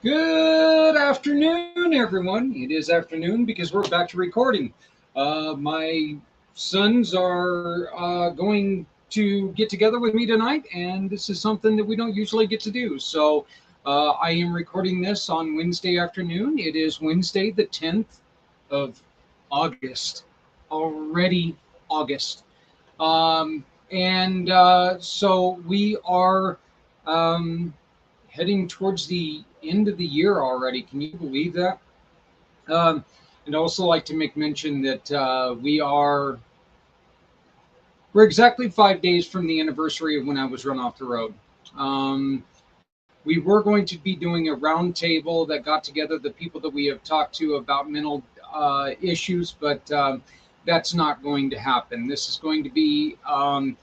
Good afternoon, everyone. It is afternoon because we're back to recording. My sons are going to get together with me tonight, and this is something that we don't usually get to do. So I am recording this on Wednesday afternoon. It is Wednesday, the 10th of August. Already August. So we are heading towards the end of the year already. Can you believe that? I'd also like to make mention that we're exactly 5 days from the anniversary of when I was run off the road. We were going to be doing a roundtable that got together the people that we have talked to about mental issues, but that's not going to happen. This is going to be a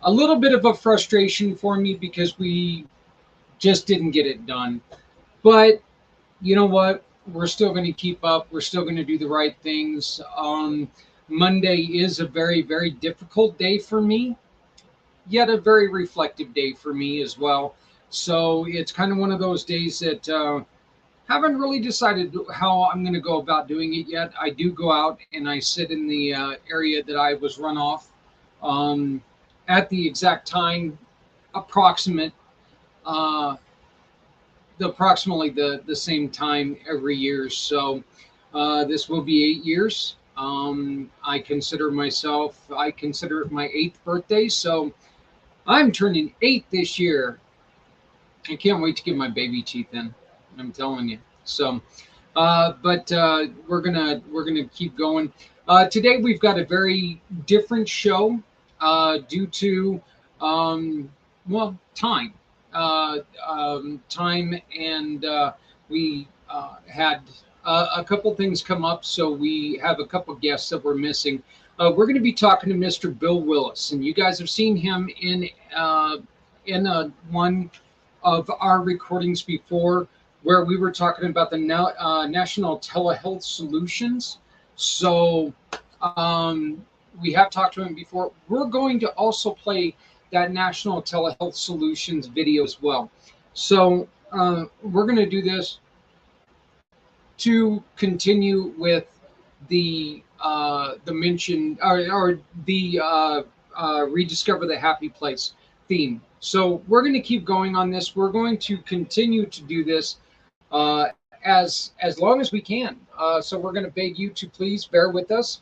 little bit of a frustration for me because we just didn't get it done. But you know what? We're still going to keep up. We're still going to do the right things. Monday is a very, very difficult day for me, yet a very reflective day for me as well. So it's kind of one of those days that haven't really decided how I'm going to go about doing it yet. I do go out and I sit in the area that I was run off at the exact time, approximately the same time every year. So this will be 8 years. I consider it my 8th birthday. So I'm turning 8 this year. I can't wait to get my baby teeth in. I'm telling you. So, we're gonna keep going. Today we've got a very different show due to time. Time, and we had a couple things come up, so we have a couple guests that we're missing. We're going to be talking to Mr. Bill Willis, and you guys have seen him in one of our recordings before, where we were talking about the National Telehealth Solutions. So we have talked to him before. We're going to also play that National Telehealth Solutions video as well. So we're going to do this to continue with the mention or the Rediscover the Happy Place theme. So we're going to keep going on this. We're going to continue to do this as long as we can. So we're going to beg you to please bear with us.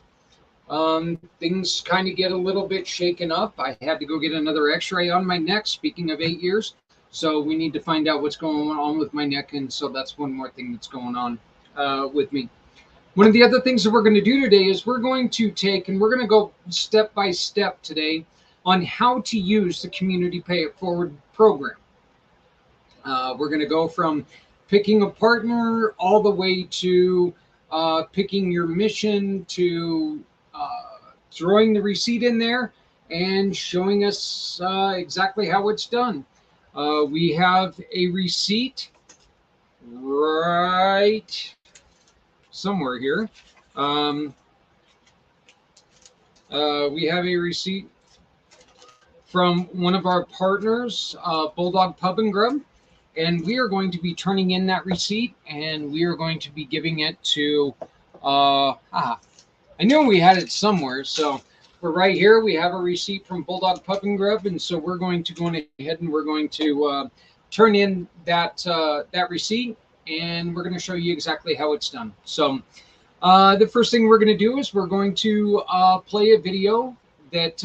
Things kind of get a little bit shaken up. I had to go get another x-ray on my neck, speaking of 8 years. So we need to find out what's going on with my neck. And so that's one more thing that's going on with me. One of the other things that we're going to do today is we're going to go step by step today on how to use the Community Pay It Forward program. We're going to go from picking a partner all the way to picking your mission, to throwing the receipt in there and showing us exactly how it's done. We have a receipt right somewhere here. We have a receipt from one of our partners, Bulldog Pub and Grub, and we are going to be turning in that receipt, and we are going to be giving it to. I knew we had it somewhere, so we're right here. We have a receipt from Bulldog Pub and Grub, and so we're going to go ahead and we're going to turn in that that receipt, and we're going to show you exactly how it's done. So the first thing we're going to do is we're going to play a video that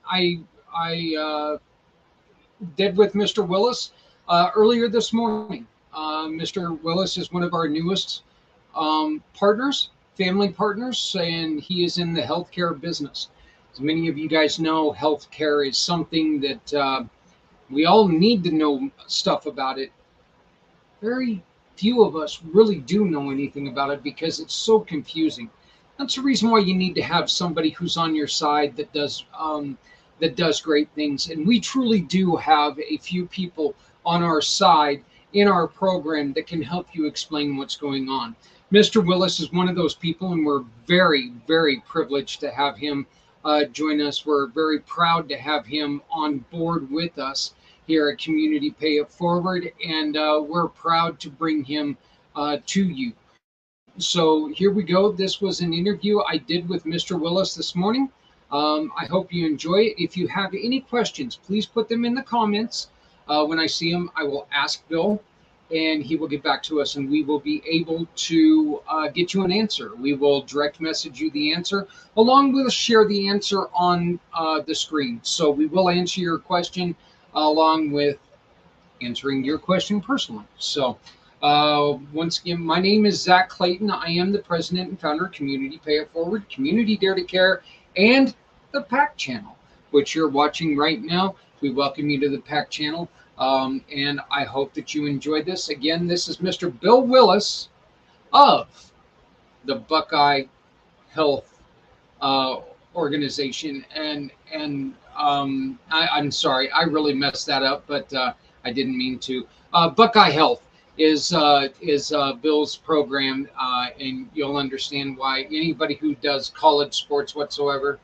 I did with Mr. Willis earlier this morning. Mr. Willis is one of our newest partners, family partners, and he is in the healthcare business. As many of you guys know, healthcare is something that we all need to know stuff about it. Very few of us really do know anything about it because it's so confusing. That's the reason why you need to have somebody who's on your side that does great things. And we truly do have a few people on our side in our program that can help you explain what's going on. Mr. Willis is one of those people, and we're very, very privileged to have him join us. We're very proud to have him on board with us here at Community Pay It Forward, and we're proud to bring him to you. So here we go. This was an interview I did with Mr. Willis this morning. I hope you enjoy it. If you have any questions, please put them in the comments. When I see them, I will ask Bill, and he will get back to us, and we will be able to get you an answer. We will direct message you the answer, along with share the answer on the screen. So we will answer your question along with answering your question personally. So once again, my name is Zach Clayton. I am the president and founder of Community Pay It Forward, Community Dare to Care, and the pACT channel, which you're watching right now. We welcome you to the pACT channel, and I hope that you enjoyed this. Again, this is Mr. Bill Willis of the Buckeye Health organization, and I'm sorry, I really messed that up, but I didn't mean to. Buckeye Health is Bill's program, and you'll understand why. Anybody who does college sports whatsoever,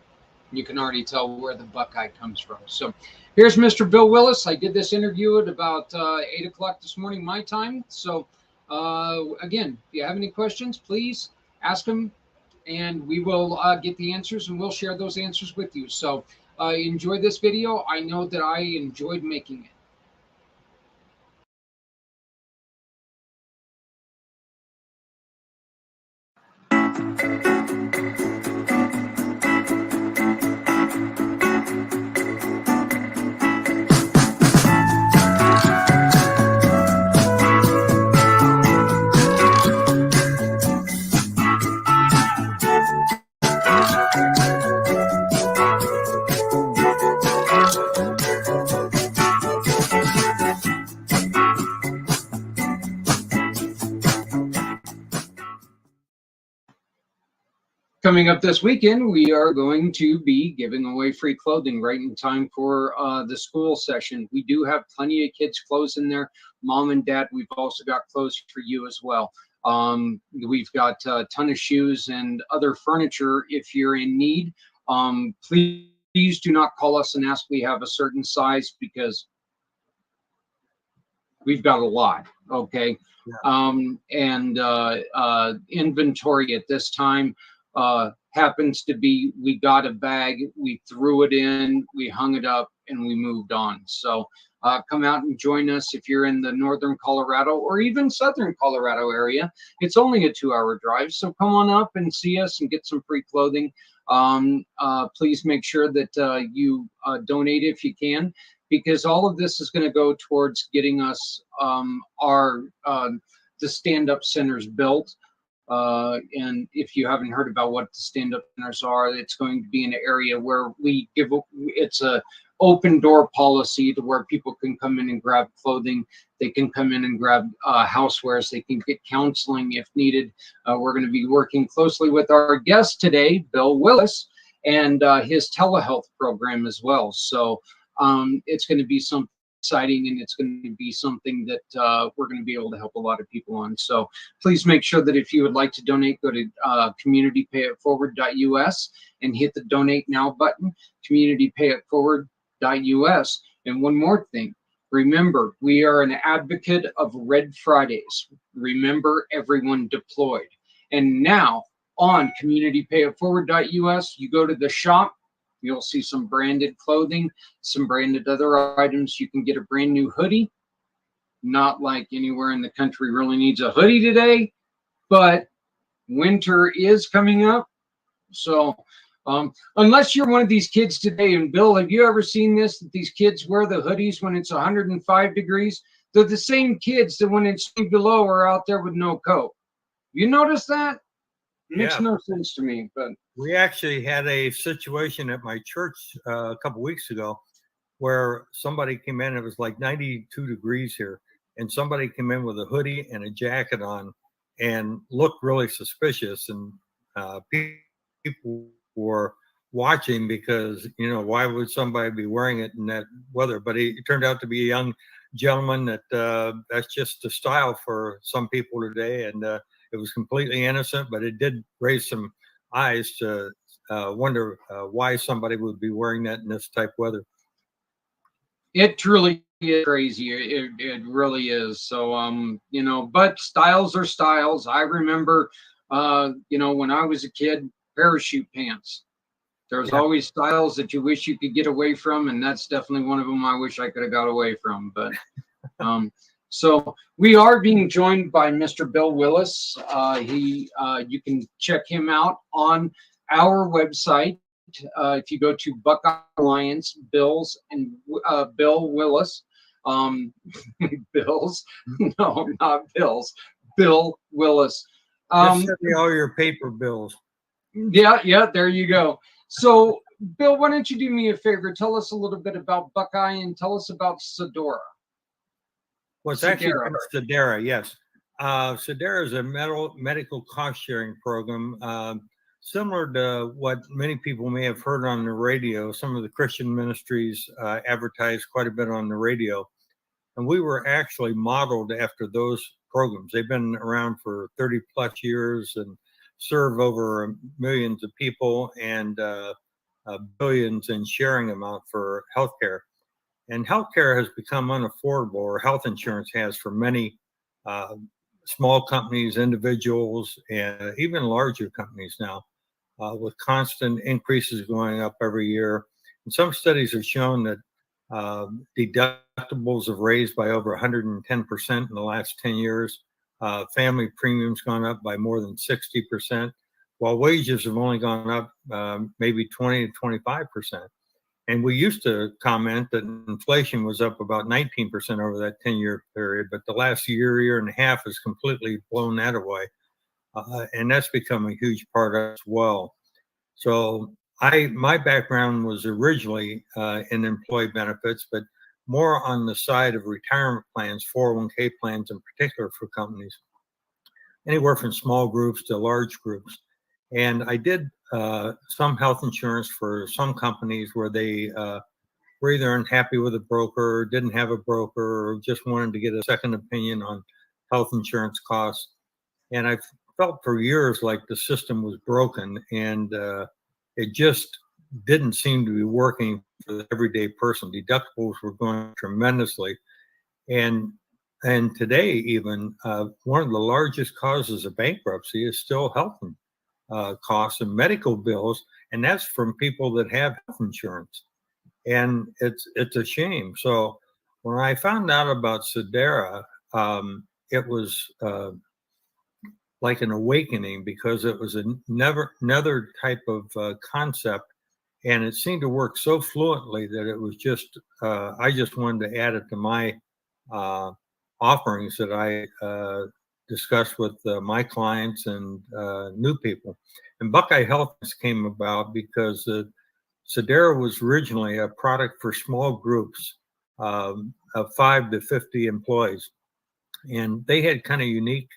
you can already tell where the Buckeye comes from. So here's Mr. Bill Willis. I did this interview at about 8 o'clock this morning, my time. So again, if you have any questions, please ask them, and we will get the answers, and we'll share those answers with you. So enjoy this video. I know that I enjoyed making it. Coming up this weekend, we are going to be giving away free clothing right in time for the school session. We do have plenty of kids' clothes in there. Mom and Dad, we've also got clothes for you as well. We've got a ton of shoes and other furniture if you're in need. Please do not call us and ask we have a certain size, because we've got a lot, okay? Yeah. Inventory at this time happens to be, we got a bag, we threw it in, we hung it up, and we moved on. So come out and join us if you're in the northern Colorado or even southern Colorado area. It's only a 2-hour drive, so come on up and see us and get some free clothing. Please make sure that you donate if you can, because all of this is going to go towards getting us the stand-up centers built. And if you haven't heard about what the stand-up centers are, it's going to be an area where we give, it's a open door policy to where people can come in and grab clothing. They can come in and grab housewares. They can get counseling if needed. We're going to be working closely with our guest today, Bill Willis, and his telehealth program as well. So it's going to be something exciting, and it's going to be something that we're going to be able to help a lot of people on. So please make sure that if you would like to donate, go to communitypayitforward.us and hit the donate now button, communitypayitforward.us. And one more thing, remember, we are an advocate of Red Fridays. Remember, everyone deployed. And now on communitypayitforward.us, you go to the shop, you'll see some branded clothing, some branded other items. You can get a brand new hoodie. Not like anywhere in the country really needs a hoodie today, but winter is coming up. So unless you're one of these kids today, and Bill, have you ever seen this, that these kids wear the hoodies when it's 105 degrees? They're the same kids that when it's below are out there with no coat. You notice that? It makes no sense to me. But we actually had a situation at my church a couple weeks ago where somebody came in. It was like 92 degrees here, and somebody came in with a hoodie and a jacket on and looked really suspicious. And people were watching because, you know, why would somebody be wearing it in that weather? But it turned out to be a young gentleman that that's just the style for some people today. And it was completely innocent, but it did raise some eyes to wonder why somebody would be wearing that in this type of weather. it truly is crazy. It really is. So, you know, but styles are styles. I remember, you know, when I was a kid, parachute pants. There's always styles that you wish you could get away from, and that's definitely one of them I wish I could have got away from. But so we are being joined by Mr. Bill Willis. You can check him out on our website. If you go to Buckeye Alliance, Bills and Bill Willis, Bills, no, not Bills, Bill Willis. Just send me all your paper bills. Yeah, there you go. So, Bill, why don't you do me a favor? Tell us a little bit about Buckeye and tell us about Sedora. Well, it's actually Sedera, yes. Sedera is a medical cost sharing program, similar to what many people may have heard on the radio. Some of the Christian ministries advertise quite a bit on the radio. And we were actually modeled after those programs. They've been around for 30 plus years and serve over millions of people and billions in sharing amount for healthcare. And healthcare has become unaffordable, or health insurance has for many small companies, individuals, and even larger companies now, with constant increases going up every year. And some studies have shown that deductibles have raised by over 110% in the last 10 years. Family premiums gone up by more than 60%, while wages have only gone up maybe 20 to 25%. And we used to comment that inflation was up about 19% over that 10-year period, but the last year and a half has completely blown that away. And that's become a huge part as well. So my background was originally in employee benefits, but more on the side of retirement plans, 401k plans in particular for companies, anywhere from small groups to large groups. And I did some health insurance for some companies where they were either unhappy with a broker, didn't have a broker, or just wanted to get a second opinion on health insurance costs. And I felt for years like the system was broken, and it just didn't seem to be working for the everyday person. Deductibles were going tremendously. And today, even one of the largest causes of bankruptcy is still health costs and medical bills, and that's from people that have health insurance. And it's a shame. So when I found out about Sedera, it was like an awakening, because it was another type of concept, and it seemed to work so fluently that it was just I just wanted to add it to my offerings that I discussed with my clients and new people. And Buckeye Health came about because Sedera was originally a product for small groups of 5 to 50 employees, and they had kind of unique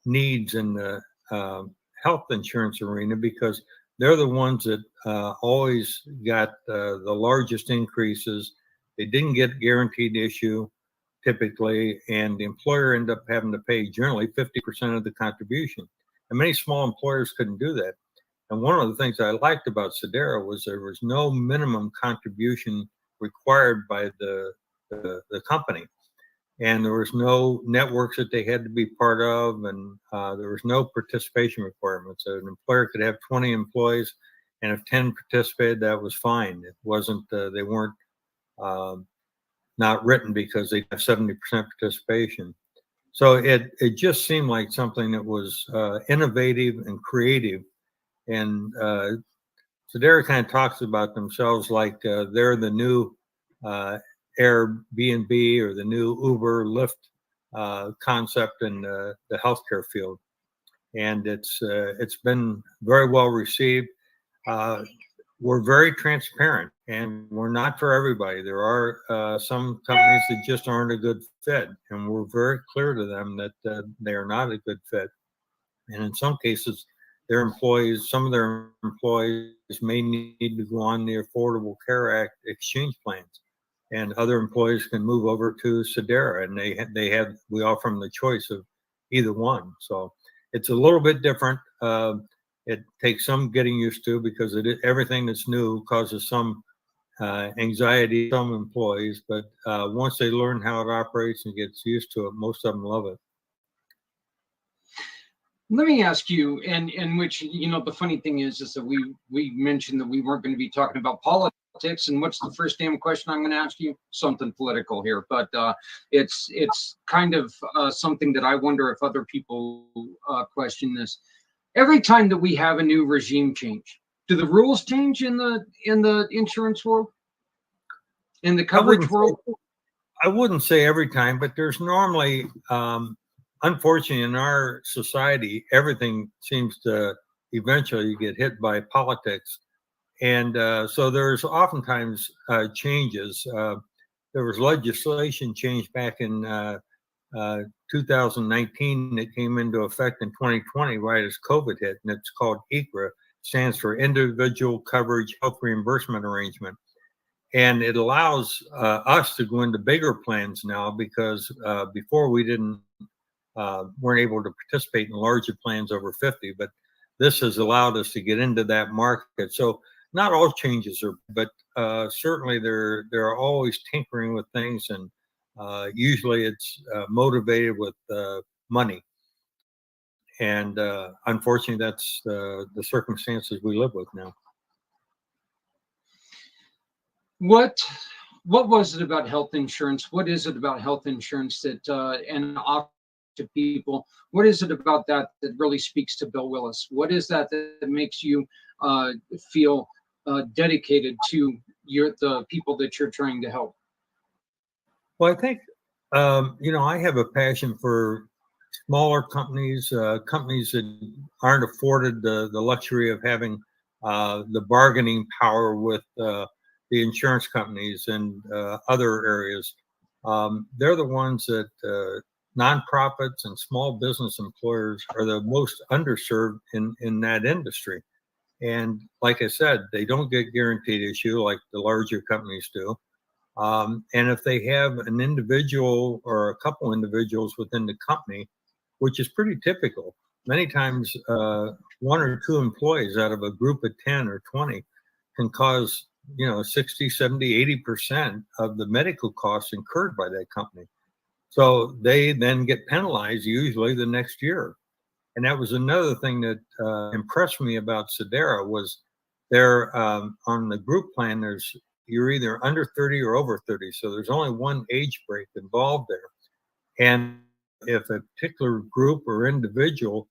needs in the health insurance arena, because they're the ones that always got the largest increases They didn't get guaranteed issue typically, and the employer ended up having to pay generally 50% of the contribution. And many small employers couldn't do that. And one of the things I liked about Sedera was there was no minimum contribution required by the company. And there was no networks that they had to be part of, and there was no participation requirements. So an employer could have 20 employees, and if 10 participated, that was fine. It wasn't, they weren't not written because they have 70% participation. So it just seemed like something that was innovative and creative. And Sedera kind of talks about themselves like they're the new Airbnb or the new Uber, Lyft concept in the healthcare field, and it's been very well received. We're very transparent, and we're not for everybody. There are some companies that just aren't a good fit, and we're very clear to them that they are not a good fit. And in some cases, some of their employees may need to go on the Affordable Care Act exchange plans, and other employees can move over to Sedera, and we offer them the choice of either one. So it's a little bit different. It takes some getting used to because everything that's new causes some anxiety to some employees, but once they learn how it operates and gets used to it, most of them love it. Let me ask you, and which, the funny thing is that we mentioned that we weren't going to be talking about politics, and what's the first damn question I'm going to ask you? Something political here, but it's kind of something that I wonder if other people question this. Every time that we have a new regime change, do the rules change in the insurance world, in the coverage world? I wouldn't say every time, but there's normally, unfortunately, in our society, everything seems to eventually get hit by politics. And so there's oftentimes changes. There was legislation change back in 2019 that came into effect in 2020, right as COVID hit, and it's called ICRA, stands for Individual Coverage Health Reimbursement Arrangement. And it allows us to go into bigger plans now because before we weren't able to participate in larger plans over 50, but this has allowed us to get into that market. So not all changes are, but certainly they're always tinkering with things, and usually it's motivated with money. And unfortunately, that's the circumstances we live with now. What was it about health insurance? What is it about health insurance that and offer to people? What is it about that really speaks to Bill Willis? What is that makes you feel dedicated to the people that you're trying to help? Well, I think I have a passion for smaller companies, companies that aren't afforded the luxury of having the bargaining power with the insurance companies and other areas. They're the ones that nonprofits and small business employers are the most underserved in that industry. And like I said, they don't get guaranteed issue like the larger companies do. And if they have an individual or a couple individuals within the company, which is pretty typical, many times one or two employees out of a group of 10 or 20 can cause 60, 70, 80% of the medical costs incurred by that company. So they then get penalized usually the next year. And that was another thing that impressed me about Sedera was there on the group plan, you're either under 30 or over 30. So there's only one age break involved there. And if a particular group or individual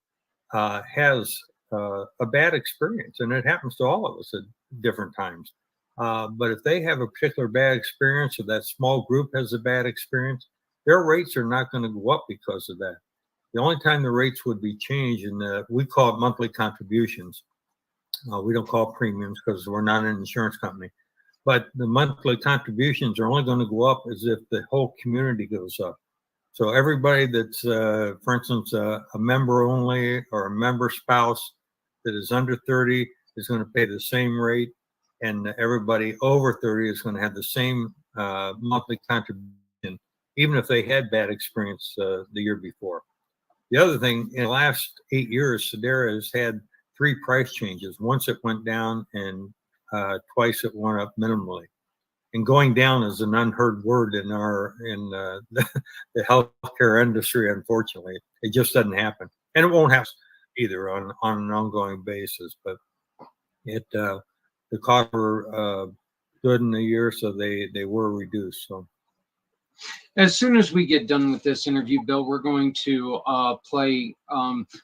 has a bad experience, and it happens to all of us at different times, but if they have a particular bad experience or that small group has a bad experience, their rates are not going to go up because of that. The only time the rates would be changed, and we call it monthly contributions. We don't call it premiums because we're not an insurance company. But the monthly contributions are only going to go up as if the whole community goes up. So everybody that's, for instance, a member only or a member spouse that is under 30 is going to pay the same rate, and everybody over 30 is going to have the same monthly contribution, even if they had bad experience the year before. The other thing, in the last 8 years, Sedera has had 3 price changes. Once it went down, and twice it went up minimally. And going down is an unheard word in the healthcare industry. Unfortunately, it just doesn't happen, and it won't happen either on an ongoing basis. But the costs were good in a year, so they were reduced. So as soon as we get done with this interview, Bill, we're going to play.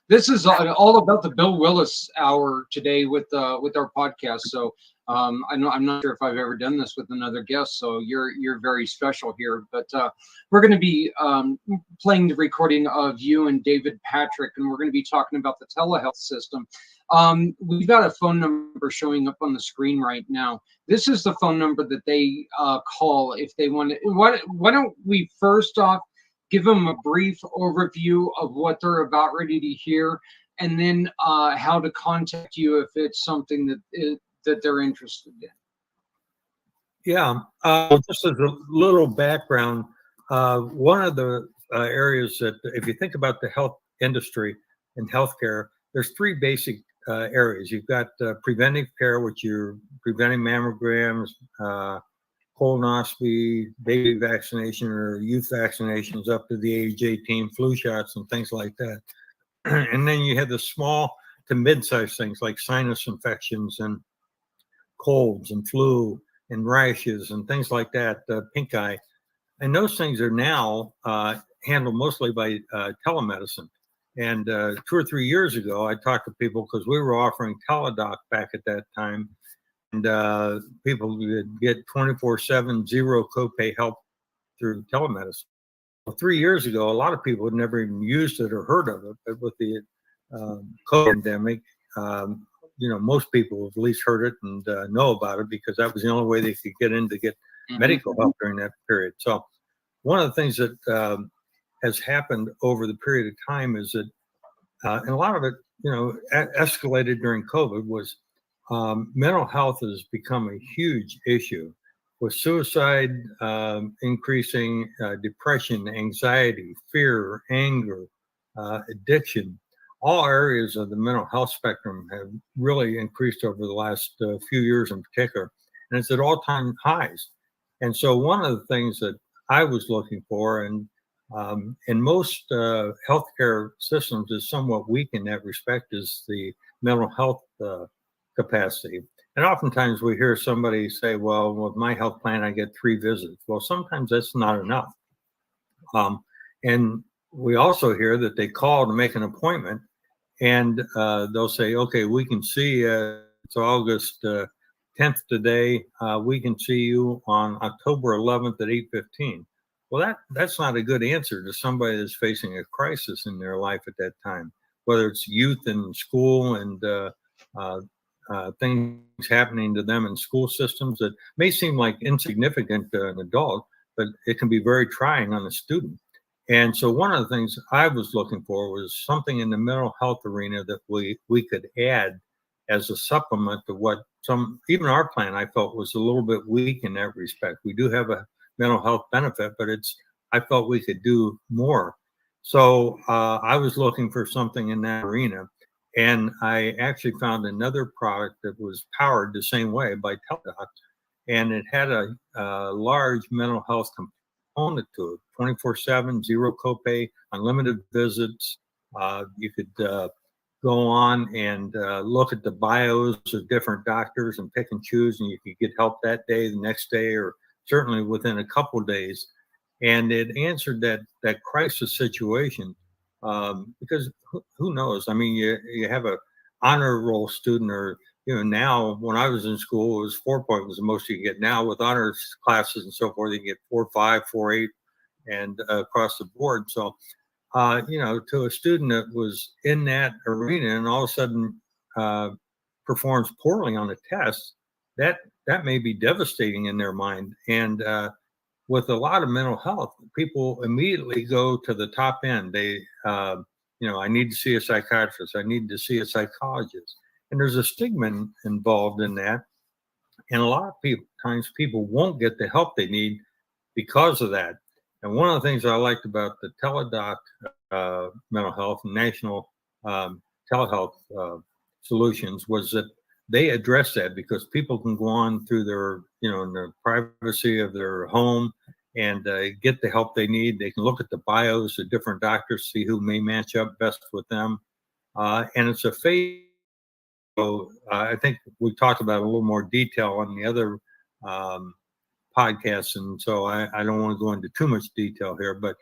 This is all about the Bill Willis Hour today with our podcast. So I'm not sure if I've ever done this with another guest. So you're very special here. But we're going to be playing the recording of you and David Patrick, and we're going to be talking about the telehealth system. We've got a phone number showing up on the screen right now. This is the phone number that they call if they want to. Why don't we first off give them a brief overview of what they're about ready to hear, and then how to contact you if it's something that they're interested in. Yeah, just as a little background, one of the areas that, if you think about the health industry and healthcare, there's 3 basic areas. You've got preventive care, which you're preventing mammograms, colonoscopy, baby vaccination or youth vaccinations up to the age 18, flu shots and things like that. And then you have the small to mid-sized things like sinus infections and colds and flu and rashes and things like that, pink eye. And those things are now handled mostly by telemedicine. And 2 or 3 years ago, I talked to people because we were offering teledoc back at that time. And people could get 24/7 zero copay help through telemedicine. Well, 3 years ago, a lot of people had never even used it or heard of it. But with the COVID pandemic, most people have at least heard it and know about it because that was the only way they could get in to get medical help during that period. So one of the things that has happened over the period of time is that, and a lot of it, escalated during COVID, was mental health has become a huge issue with suicide increasing, depression, anxiety, fear, anger, addiction. All areas of the mental health spectrum have really increased over the last few years in particular, and it's at all-time highs. And so one of the things that I was looking for, and in most healthcare systems is somewhat weak in that respect, is the mental health capacity. And oftentimes we hear somebody say, well, with my health plan, I get 3 visits. Well, sometimes that's not enough. And we also hear that they call to make an appointment and they'll say, okay, we can see it's August 10th today. We can see you on October 11th at 8:15. Well, that's not a good answer to somebody that's facing a crisis in their life at that time, whether it's youth in school and things happening to them in school systems that may seem like insignificant to an adult, but it can be very trying on a student. And so one of the things I was looking for was something in the mental health arena that we could add as a supplement to what even our plan I felt was a little bit weak in that respect. We do have a mental health benefit, but I felt we could do more. So I was looking for something in that arena. And I actually found another product that was powered the same way by Teledoc, and it had a large mental health component to it, 24/7, zero copay, unlimited visits. You could go on and look at the bios of different doctors and pick and choose, and you could get help that day, the next day, or certainly within a couple of days. And it answered that crisis situation. Because who knows? I mean, you have a honor roll student, or now when I was in school, it was 4 was the most you could get. Now with honors classes and so forth, you can get 4.5, 4.8, and across the board. So, to a student that was in that arena and all of a sudden performs poorly on a test, that may be devastating in their mind. And with a lot of mental health, people immediately go to the top end. They, I need to see a psychiatrist. I need to see a psychologist. And there's a stigma involved in that. And a lot of people, times people won't get the help they need because of that. And one of the things I liked about the teledoc mental health national telehealth solutions was that they address that, because people can go on through their, in the privacy of their home and get the help they need. They can look at the bios of different doctors, see who may match up best with them. And it's a phase. So I think we talked about a little more detail on the other podcasts. And so I don't want to go into too much detail here, but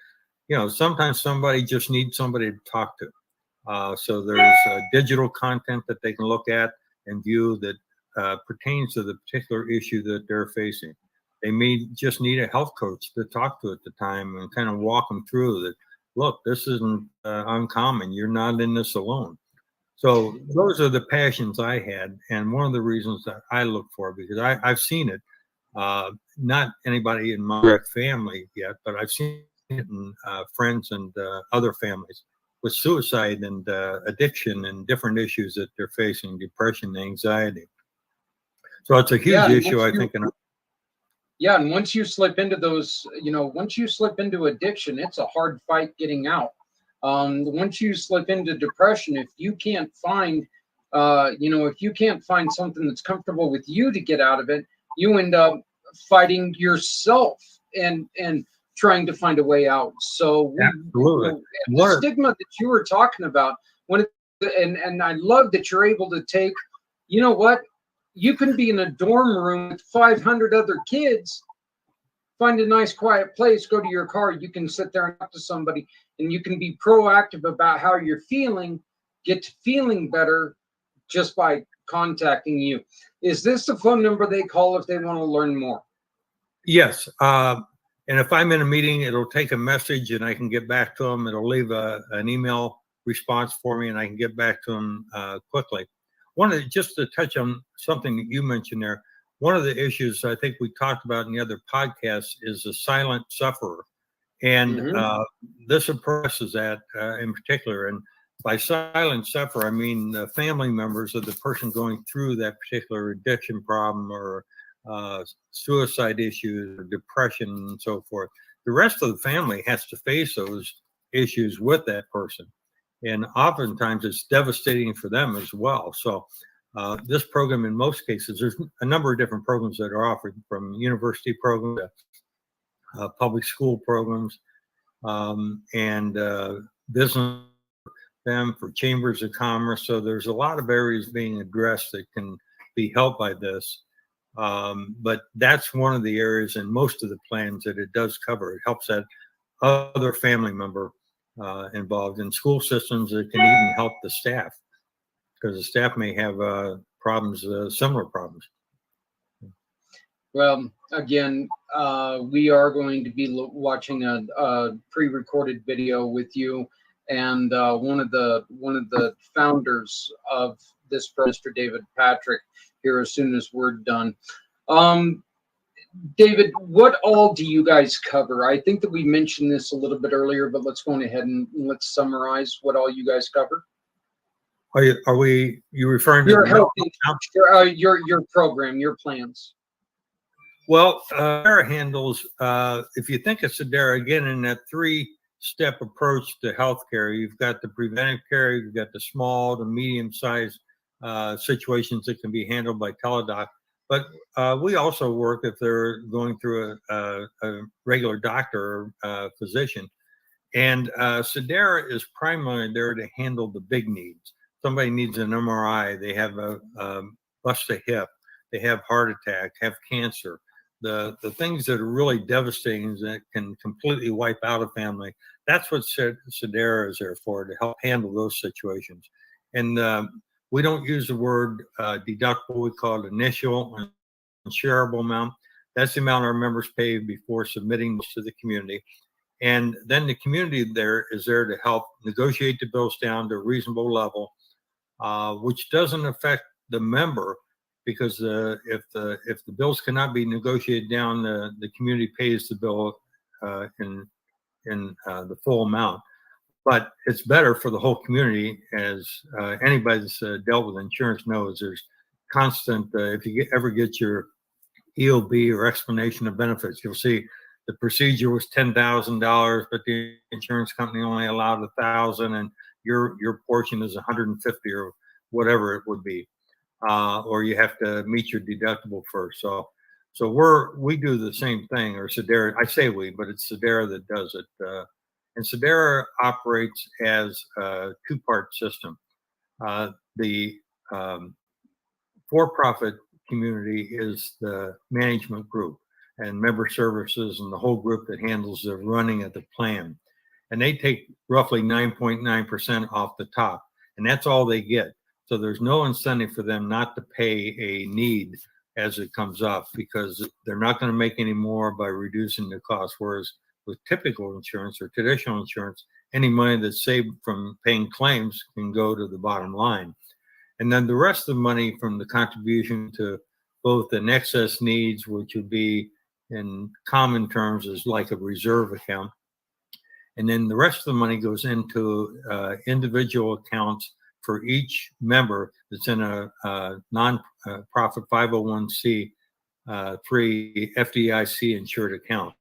sometimes somebody just needs somebody to talk to. So there's digital content that they can look at and view that pertains to the particular issue that they're facing. They may just need a health coach to talk to at the time and kind of walk them through that. Look, this isn't uncommon. You're not in this alone. So those are the passions I had, and one of the reasons that I look for, because I've seen it. Not anybody in my direct family yet, but I've seen it in friends and other families with suicide and addiction and different issues that they're facing, depression, anxiety. So it's a huge issue, I think. Yeah, and once you slip into those, once you slip into addiction, it's a hard fight getting out. Once you slip into depression, if you can't find, if you can't find something that's comfortable with you to get out of it, you end up fighting yourself and trying to find a way out. So absolutely, the stigma that you were talking about, and I love that you're able to take, you can be in a dorm room with 500 other kids, find a nice quiet place, go to your car, you can sit there and talk to somebody, and you can be proactive about how you're feeling, get to feeling better just by contacting you. Is this the phone number they call if they want to learn more? Yes. And if I'm in a meeting, it'll take a message and I can get back to them. It'll leave an email response for me and I can get back to them quickly. Just to touch on something that you mentioned there, one of the issues I think we talked about in the other podcasts is the silent sufferer. And this addresses that in particular. And by silent sufferer, I mean the family members of the person going through that particular addiction problem or suicide issues or depression and so forth. The rest of the family has to face those issues with that person. And oftentimes it's devastating for them as well. So this program, in most cases, there's a number of different programs that are offered, from university programs to public school programs and business them for chambers of commerce. So there's a lot of areas being addressed that can be helped by this. But that's one of the areas in most of the plans that it does cover. It helps that other family member involved. In school systems, it can even help the staff, because the staff may have problems, similar problems. Well, again, we are going to be watching a pre-recorded video with you and one of the founders of this, Mr. David Patrick, here as soon as we're done. David, what all do you guys cover? I think that we mentioned this a little bit earlier, but let's go ahead and let's summarize what all you guys cover. Are you referring to your program, your plans? Well, Sedera handles, if you think of Sedera, again, in that 3-step approach to healthcare, you've got the preventive care, you've got the small to medium-sized situations that can be handled by teledoc. But we also work if they're going through a regular doctor or physician. And Sedera is primarily there to handle the big needs. Somebody needs an MRI, they have a bust a hip, they have heart attack, have cancer. The things that are really devastating that can completely wipe out a family, that's what Sedera is there for, to help handle those situations. And we don't use the word deductible, we call it initial and shareable amount. That's the amount our members pay before submitting this to the community. And then the community there is there to help negotiate the bills down to a reasonable level, which doesn't affect the member, because if the bills cannot be negotiated down, the community pays the bill in the full amount. But it's better for the whole community, as anybody that's dealt with insurance knows. There's constant, if you ever get your EOB, or explanation of benefits. You'll see the procedure was $10,000, but the insurance company only allowed 1,000, and your portion is 150 or whatever it would be, or you have to meet your deductible first. So we do the same thing, or Sedera. I say we, but it's Sedera that does it. And Sedera operates as a two-part system. The for-profit community is the management group and member services and the whole group that handles the running of the plan. And they take roughly 9.9% off the top, and that's all they get. So there's no incentive for them not to pay a need as it comes up, because they're not going to make any more by reducing the cost. Whereas with typical insurance or traditional insurance, any money that's saved from paying claims can go to the bottom line. And then the rest of the money from the contribution to both an excess needs, which would be in common terms is like a reserve account. And then the rest of the money goes into individual accounts for each member that's in a non-profit 501c3 FDIC insured account.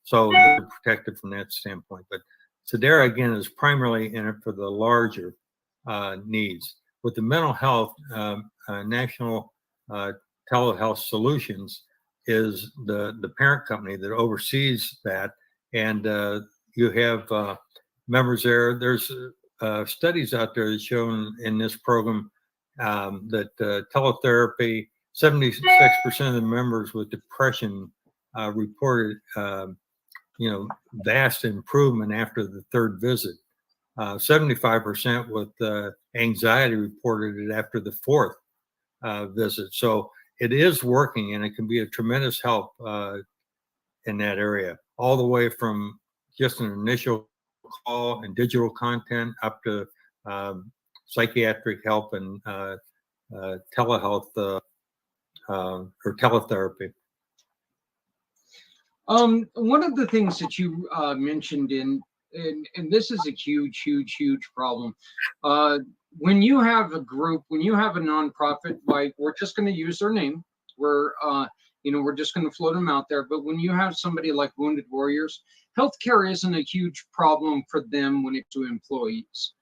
So they're protected from that standpoint. But Sedera, again, is primarily in it for the larger needs. With the mental health, National Telehealth Solutions is the parent company that oversees that. And you have members there. There's studies out there that shown in this program that teletherapy, 76% of the members with depression reported, vast improvement after the third visit. 75% with anxiety reported it after the fourth visit. So it is working, and it can be a tremendous help in that area, all the way from just an initial call and digital content up to psychiatric help and telehealth or teletherapy. One of the things that you mentioned and this is a huge problem. When you have a group, when you have a nonprofit, like we're just going to use their name, we're just going to float them out there. But when you have somebody like Wounded Warriors, healthcare isn't a huge problem for them when it's to employees.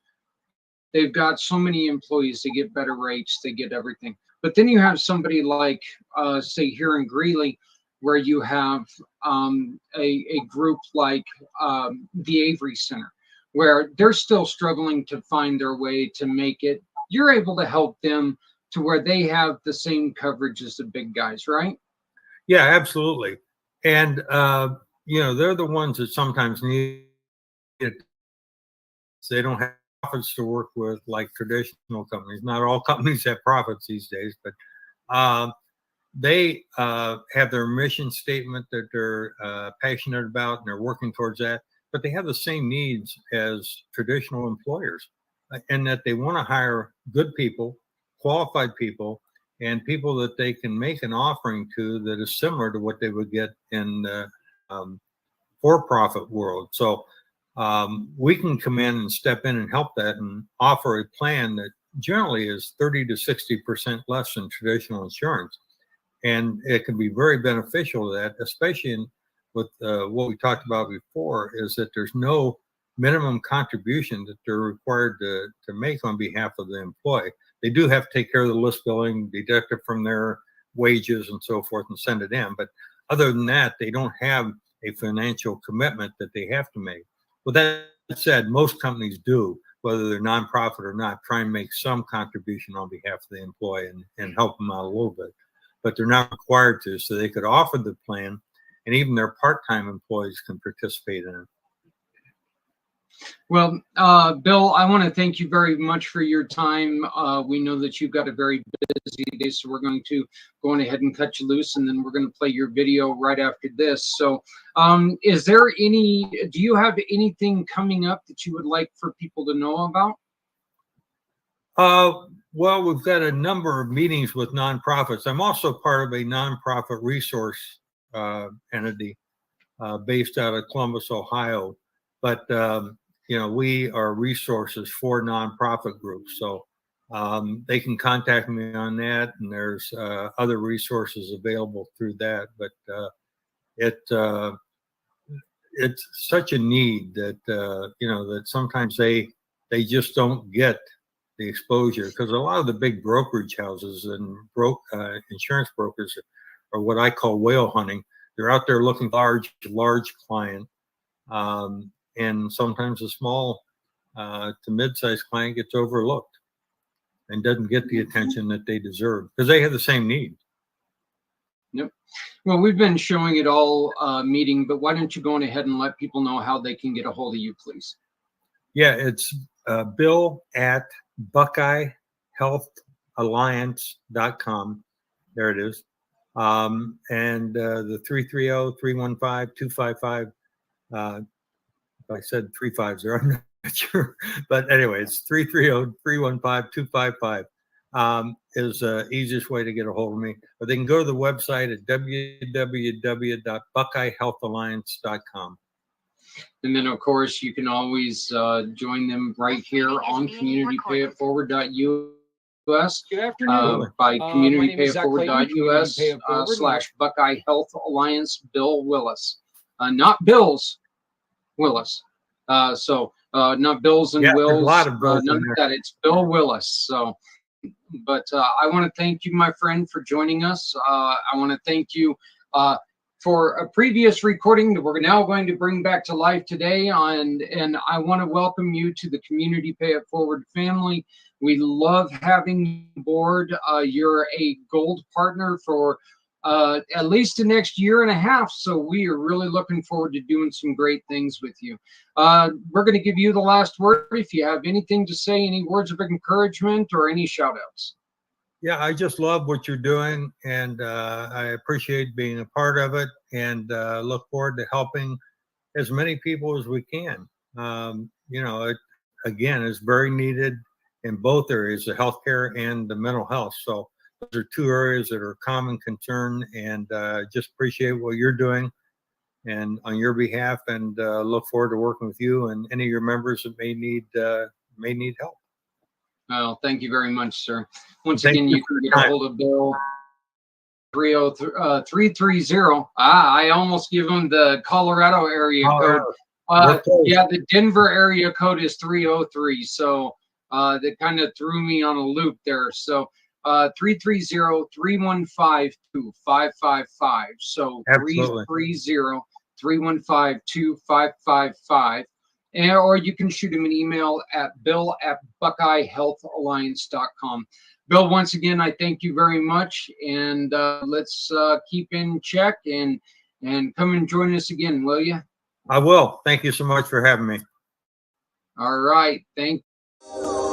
They've got so many employees, they get better rates, they get everything. But then you have somebody like, say, here in Greeley, where you have a group like the Avery Center, where they're still struggling to find their way to make it. You're able to help them to where they have the same coverage as the big guys, right? Yeah, absolutely. And, they're the ones that sometimes need it. They don't have profits to work with like traditional companies. Not all companies have profits these days, but they have their mission statement that they're passionate about, and they're working towards that. But they have the same needs as traditional employers, and that they want to hire good people, qualified people, and people that they can make an offering to that is similar to what they would get in the for-profit world. So we can come in and step in and help that and offer a plan that generally is 30 to 60% less than traditional insurance. And it can be very beneficial to that, especially with what we talked about before, is that there's no minimum contribution that they're required to make on behalf of the employee. They do have to take care of the list billing, deduct it from their wages and so forth and send it in. But other than that, they don't have a financial commitment that they have to make. With that said, most companies do, whether they're nonprofit or not, try and make some contribution on behalf of the employee and help them out a little bit. But they're not required to, so they could offer the plan, and even their part-time employees can participate in it. Well, Bill, I want to thank you very much for your time. We know that you've got a very busy day, so we're going to go on ahead and cut you loose, and then we're going to play your video right after this. So do you have anything coming up that you would like for people to know about? Well, we've got a number of meetings with nonprofits. I'm also part of a nonprofit resource entity based out of Columbus, Ohio. But we are resources for nonprofit groups. So They can contact me on that, and there's other resources available through that. But it's such a need that that sometimes they just don't get the exposure, because a lot of the big brokerage houses and insurance brokers are what I call whale hunting. They're out there looking for large client, and sometimes a small to mid-sized client gets overlooked and doesn't get the attention that they deserve because they have the same need. Yep. Well, we've been showing it all meeting, but why don't you go on ahead and let people know how they can get a hold of you, please? Yeah, it's Bill at BuckeyeHealthAlliance.com. There it is. And the 330-315-255. If I said 3 5s there, I'm not sure. But anyway, it's 330-315-255 is the easiest way to get a hold of me. But they can go to the website at www.BuckeyeHealthAlliance.com. And then, of course, you can always join them right here on communitypayitforward.us. Good afternoon. By communitypayitforward.us / Buckeye Health Alliance Bill Willis. Not Bills Willis. So not Bills and Wills. A lot of Bills none of that. It's Bill Willis. So, but I want to thank you, my friend, for joining us. I want to thank you for a previous recording that we're now going to bring back to life today. And I want to welcome you to the Community Pay It Forward family. We love having you aboard. You're a gold partner for at least the next year and a half. So we are really looking forward to doing some great things with you. We're going to give you the last word. If you have anything to say, any words of encouragement or any shout outs. Yeah, I just love what you're doing, and I appreciate being a part of it, and look forward to helping as many people as we can. It again is very needed in both areas, the healthcare and the mental health. So those are two areas that are common concern, and just appreciate what you're doing and on your behalf, and look forward to working with you and any of your members that may need help. Well, thank you very much, sir. Once again, you can get a hold of Bill 330. I almost give him the Colorado area code. Yeah, the Denver area code is 303. So that kind of threw me on a loop there. So 330-315-2555. So 330-315-2555. Or you can shoot him an email at bill@BuckeyeHealthAlliance.com. Bill, once again, I thank you very much, and let's keep in check and come and join us again, will you? I will. Thank you so much for having me. All right. Thank you.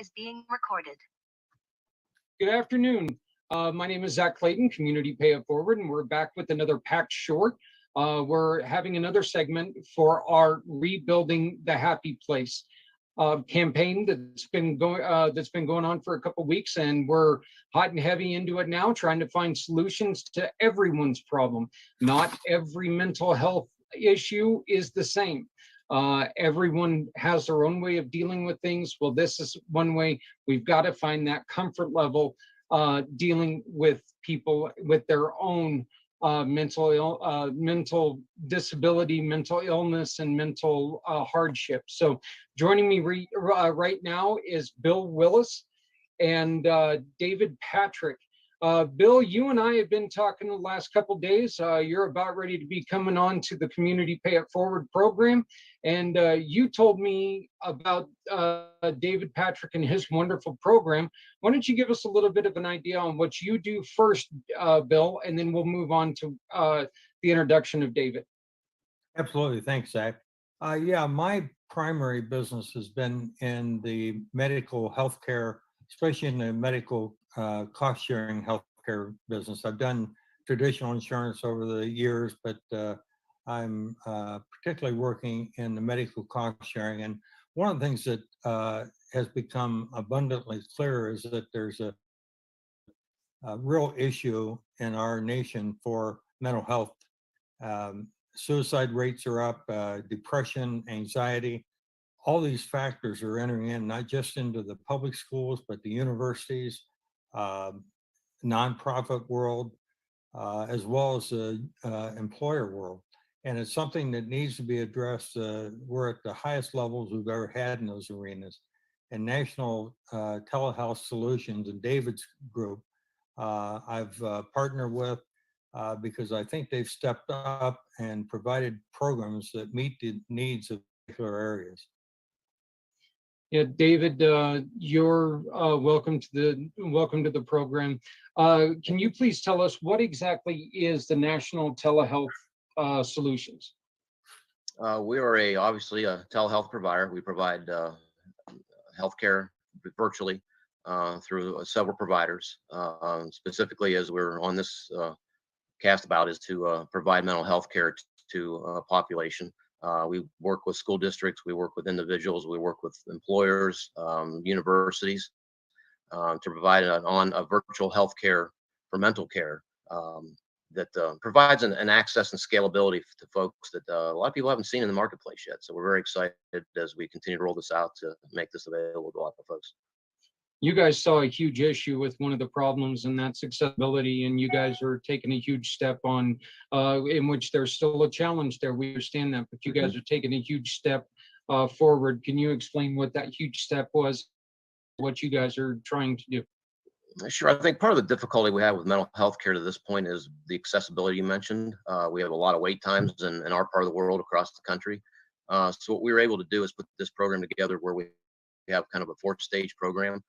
Is being recorded. Good afternoon. My name is Zach Clayton, Community Pay It Forward, and we're back with another pACT short. we're having another segment for our Rebuilding the Happy Place campaign that's been going on for a couple weeks, and we're hot and heavy into it now, trying to find solutions to everyone's problem. Not every mental health issue is the same. Everyone has their own way of dealing with things. Well, this is one way. We've got to find that comfort level dealing with people with their own mental disability, mental illness, and mental hardship. So joining me right now is Bill Willis and David Patrick. Bill, you and I have been talking the last couple days. You're about ready to be coming on to the Community Pay It Forward program. And you told me about David Patrick and his wonderful program. Why don't you give us a little bit of an idea on what you do first, Bill, and then we'll move on to the introduction of David. Absolutely. Thanks, Zach. Yeah, my primary business has been in the medical healthcare, especially in the medical cost sharing healthcare business. I've done traditional insurance over the years, but I'm particularly working in the medical cost sharing. And one of the things that has become abundantly clear is that there's a real issue in our nation for mental health. Suicide rates are up, depression, anxiety, all these factors are entering in, not just into the public schools, but the universities, nonprofit world, as well as the employer world. And it's something that needs to be addressed. We're at the highest levels we've ever had in those arenas. And National Telehealth Solutions and David's group, I've partnered with because I think they've stepped up and provided programs that meet the needs of particular areas. Yeah, David, you're welcome to the program. Can you please tell us what exactly is the National Telehealth Solutions? We are obviously a telehealth provider. We provide healthcare virtually through several providers. Specifically, as we're on this cast about, is to provide mental health care to a population. We work with school districts, we work with individuals, we work with employers, universities to provide a virtual health care for mental care that provides an access and scalability to folks that a lot of people haven't seen in the marketplace yet. So we're very excited as we continue to roll this out to make this available to a lot of folks. You guys saw a huge issue with one of the problems, and that's accessibility, and you guys are taking a huge step on in which there's still a challenge there. We understand that, but you guys are taking a huge step forward. Can you explain what that huge step was, what you guys are trying to do? Sure. I think part of the difficulty we have with mental health care to this point is the accessibility you mentioned. We have a lot of wait times in our part of the world across the country. So what we were able to do is put this program together where we have kind of a 4-stage program.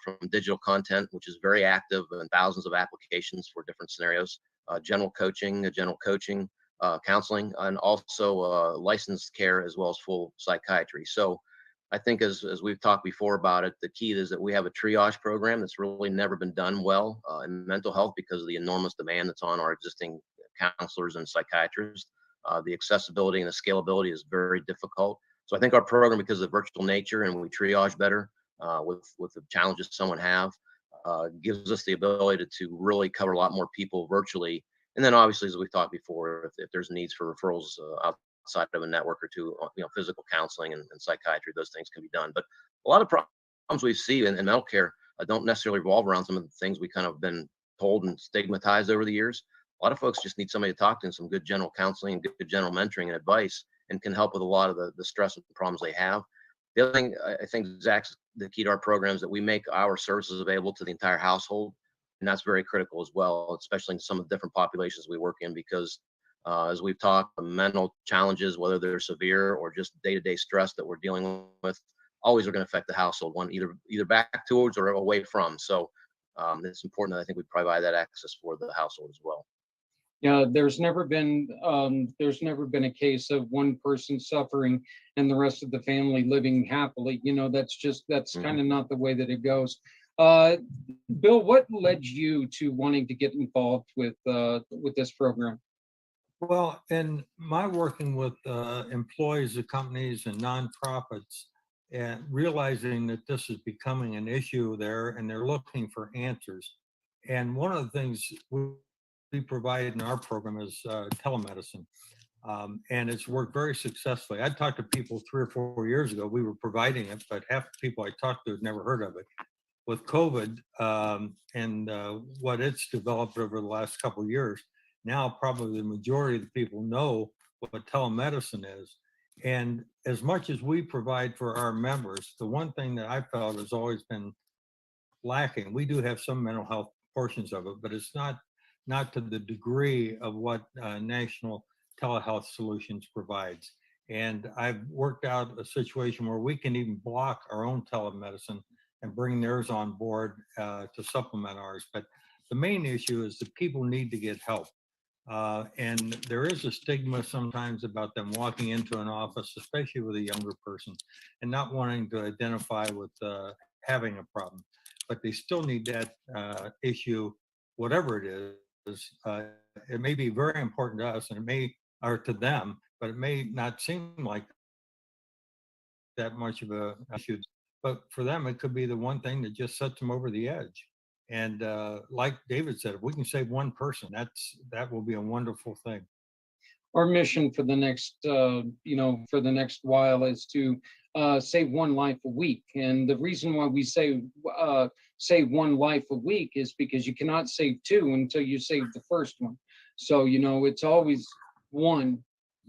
From digital content, which is very active and thousands of applications for different scenarios, general coaching, counseling, and also licensed care as well as full psychiatry. So I think as we've talked before about it, the key is that we have a triage program that's really never been done well in mental health because of the enormous demand that's on our existing counselors and psychiatrists. The accessibility and the scalability is very difficult. So I think our program, because of the virtual nature and we triage better, with the challenges someone have, gives us the ability to really cover a lot more people virtually. And then obviously, as we've talked before, if there's needs for referrals outside of a network or two, physical counseling and psychiatry, those things can be done. But a lot of problems we see in mental care don't necessarily revolve around some of the things we kind of been told and stigmatized over the years. A lot of folks just need somebody to talk to and some good general counseling and good general mentoring and advice, and can help with a lot of the stress and problems they have. The other thing I think, Zach's the key to our programs, that we make our services available to the entire household. And that's very critical as well, especially in some of the different populations we work in, because as we've talked, the mental challenges, whether they're severe or just day-to-day stress that we're dealing with, always are going to affect the household, one either back towards or away from. So it's important that I think we provide that access for the household as well. Yeah, there's never been a case of one person suffering and the rest of the family living happily. That's kind of not the way that it goes. Bill, what led you to wanting to get involved with this program? Well, in my working with employees of companies and nonprofits, and realizing that this is becoming an issue there, and they're looking for answers. And one of the things we provide in our program is telemedicine, and it's worked very successfully. I talked to people 3 or 4 years ago. We were providing it, but half the people I talked to had never heard of it. With COVID and what it's developed over the last couple of years, now probably the majority of the people know what telemedicine is. And as much as we provide for our members, the one thing that I felt has always been lacking, we do have some mental health portions of it, but it's not to the degree of what National Telehealth Solutions provides. And I've worked out a situation where we can even block our own telemedicine and bring theirs on board to supplement ours. But the main issue is that people need to get help. And there is a stigma sometimes about them walking into an office, especially with a younger person, and not wanting to identify with having a problem. But they still need that issue, whatever it is. It may be very important to us, and it may, or to them, but it may not seem like that much of a issue. But for them, it could be the one thing that just sets them over the edge. And like David said, if we can save one person, that will be a wonderful thing. Our mission for the next, for the next while is to save one life a week. And the reason why we say save one life a week is because you cannot save two until you save the first one. So, it's always one,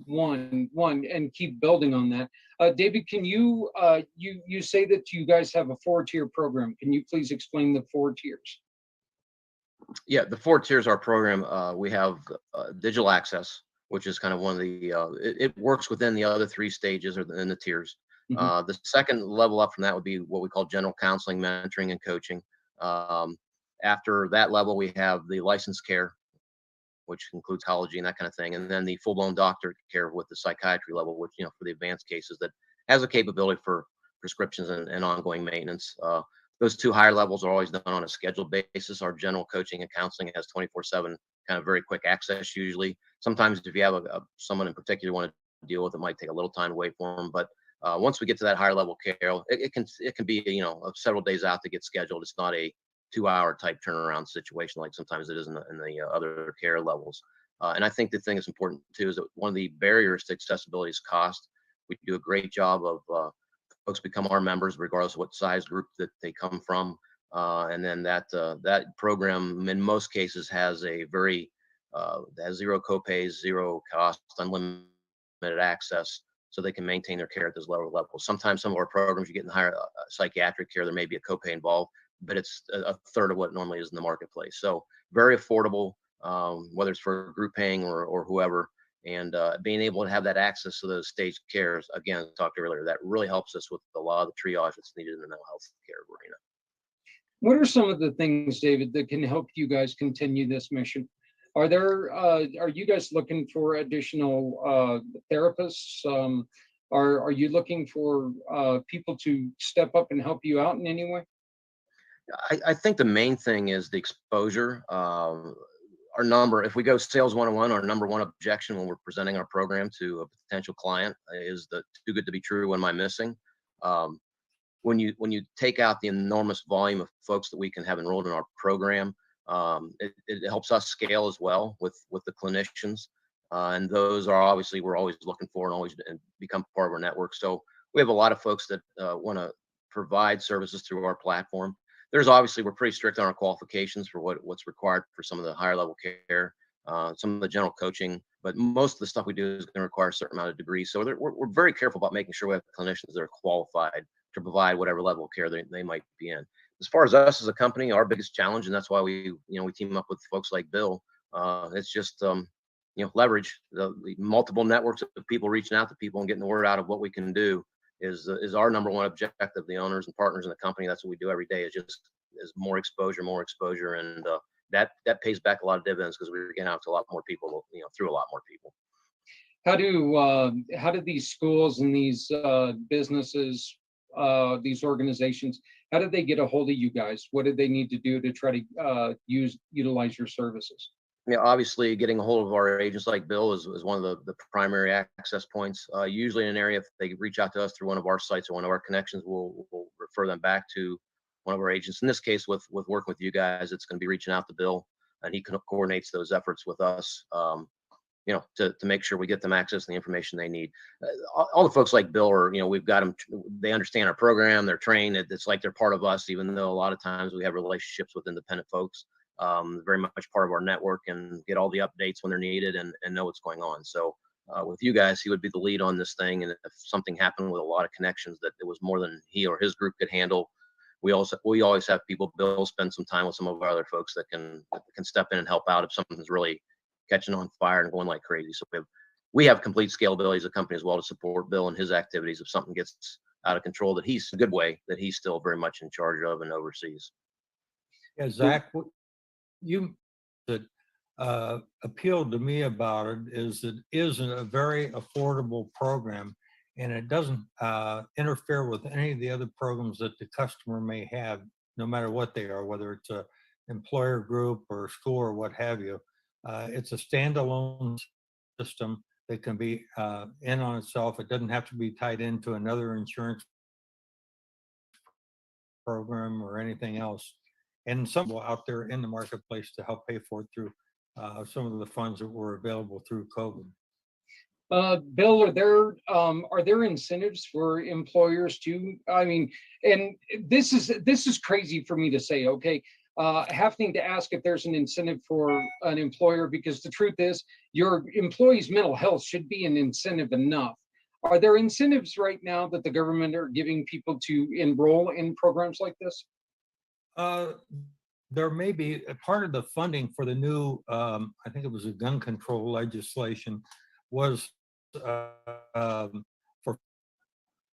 and keep building on that. David, can you, you say that you guys have a 4-tier program. Can you please explain the 4 tiers? Yeah, the 4 tiers of our program, we have digital access, which is kind of one of the, it works within the other 3 stages or in the tiers. Mhm. The second level up from that would be what we call general counseling, mentoring, and coaching. After that level, we have the licensed care, which includes oncology and that kind of thing, and then the full-blown doctor care with the psychiatry level, which, for the advanced cases that has a capability for prescriptions and ongoing maintenance. Those 2 higher levels are always done on a scheduled basis. Our general coaching and counseling has 24/7 kind of very quick access usually. Sometimes if you have someone in particular you want to deal with, it might take a little time to wait for them. But once we get to that higher level care, it can be several days out to get scheduled. It's not a 2-hour type turnaround situation like sometimes it is in the other care levels. And I think the thing that's important too is that one of the barriers to accessibility is cost. We do a great job of folks become our members regardless of what size group that they come from. And then that program in most cases has a very has 0 copays, 0 cost, unlimited access, so they can maintain their care at those lower levels. Sometimes some of our programs, you get in higher psychiatric care, there may be a copay involved, but it's a third of what it normally is in the marketplace. So very affordable, whether it's for group paying or whoever. And being able to have that access to those staged cares, again, talked earlier, that really helps us with a lot of the triage that's needed in the mental health care arena. What are some of the things, David, that can help you guys continue this mission? Are you guys looking for additional therapists? Are you looking for people to step up and help you out in any way? I think the main thing is the exposure. Our number, if we go sales 101, our number one objection when we're presenting our program to a potential client is the too good to be true, what am I missing? When you take out the enormous volume of folks that we can have enrolled in our program, it helps us scale as well with the clinicians. And those are obviously we're always looking for and always become part of our network. So we have a lot of folks that want to provide services through our platform. There's obviously, we're pretty strict on our qualifications for what's required for some of the higher level care, some of the general coaching, but most of the stuff we do is going to require a certain amount of degrees. So we're very careful about making sure we have clinicians that are qualified to provide whatever level of care they might be in. As far as us as a company, our biggest challenge, and that's why we team up with folks like Bill, it's just, leverage the multiple networks of people reaching out to people and getting the word out of what we can do is our number one objective. The owners and partners in the company, that's what we do every day, is more exposure, and that pays back a lot of dividends because we're getting out to a lot more people, through a lot more people. How do these schools and these businesses, these organizations, how did they get a hold of you guys? What did they need to do to try to utilize your services? Yeah, obviously getting a hold of our agents like Bill is one of the primary access points. Usually in an area, if they reach out to us through one of our sites or one of our connections, we'll refer them back to one of our agents. In this case, with working with you guys, it's going to be reaching out to Bill, and he coordinates those efforts with us. To make sure we get them access to the information they need. All the folks like Bill are, we've got them, they understand our program, they're trained, it's like they're part of us, even though a lot of times we have relationships with independent folks, very much part of our network and get all the updates when they're needed and know what's going on. So with you guys, he would be the lead on this thing. And if something happened with a lot of connections that it was more than he or his group could handle, we always have people. Bill spend some time with some of our other folks that can step in and help out if something's really catching on fire and going like crazy. So we have complete scalability as a company as well to support Bill and his activities if something gets out of control, that he's a good way, that he's still very much in charge of and oversees. Yeah, Zach, what you that appealed to me about it is that it is a very affordable program, and it doesn't interfere with any of the other programs that the customer may have, no matter what they are, whether it's a employer group or school or what have you. It's a standalone system that can be in on itself. It doesn't have to be tied into another insurance program or anything else. And some out there in the marketplace to help pay for it through some of the funds that were available through COVID. Bill, are there incentives for employers too? I mean, and this is crazy for me to say, okay, having to ask if there's an incentive for an employer, because the truth is your employees' mental health should be an incentive enough. Are there incentives right now that the government are giving people to enroll in programs like this? There may be a part of the funding for the new, I think it was a gun control legislation, was for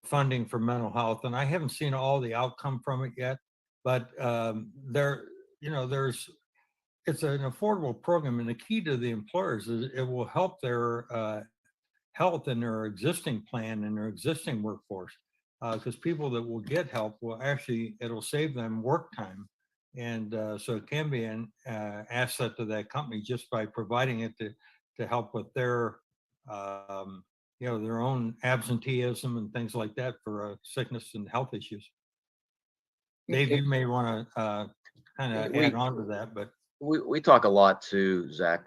funding for mental health. And I haven't seen all the outcome from it yet, but it's an affordable program. And the key to the employers is it will help their health in their existing plan and their existing workforce. Because people that will get help it'll save them work time. And so it can be an asset to that company just by providing it to help with their their own absenteeism and things like that for sickness and health issues. Dave, you may want to kind of add on to that, but we talk a lot too, Zach.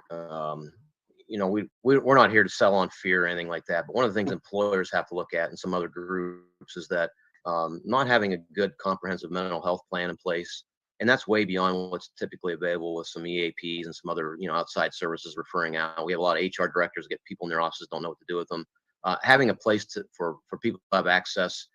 We're not here to sell on fear or anything like that. But one of the things employers have to look at, and some other groups, is that not having a good comprehensive mental health plan in place. And that's way beyond what's typically available with some EAPs and some other, outside services referring out. We have a lot of HR directors get people in their offices, don't know what to do with them. Having a place for people to have access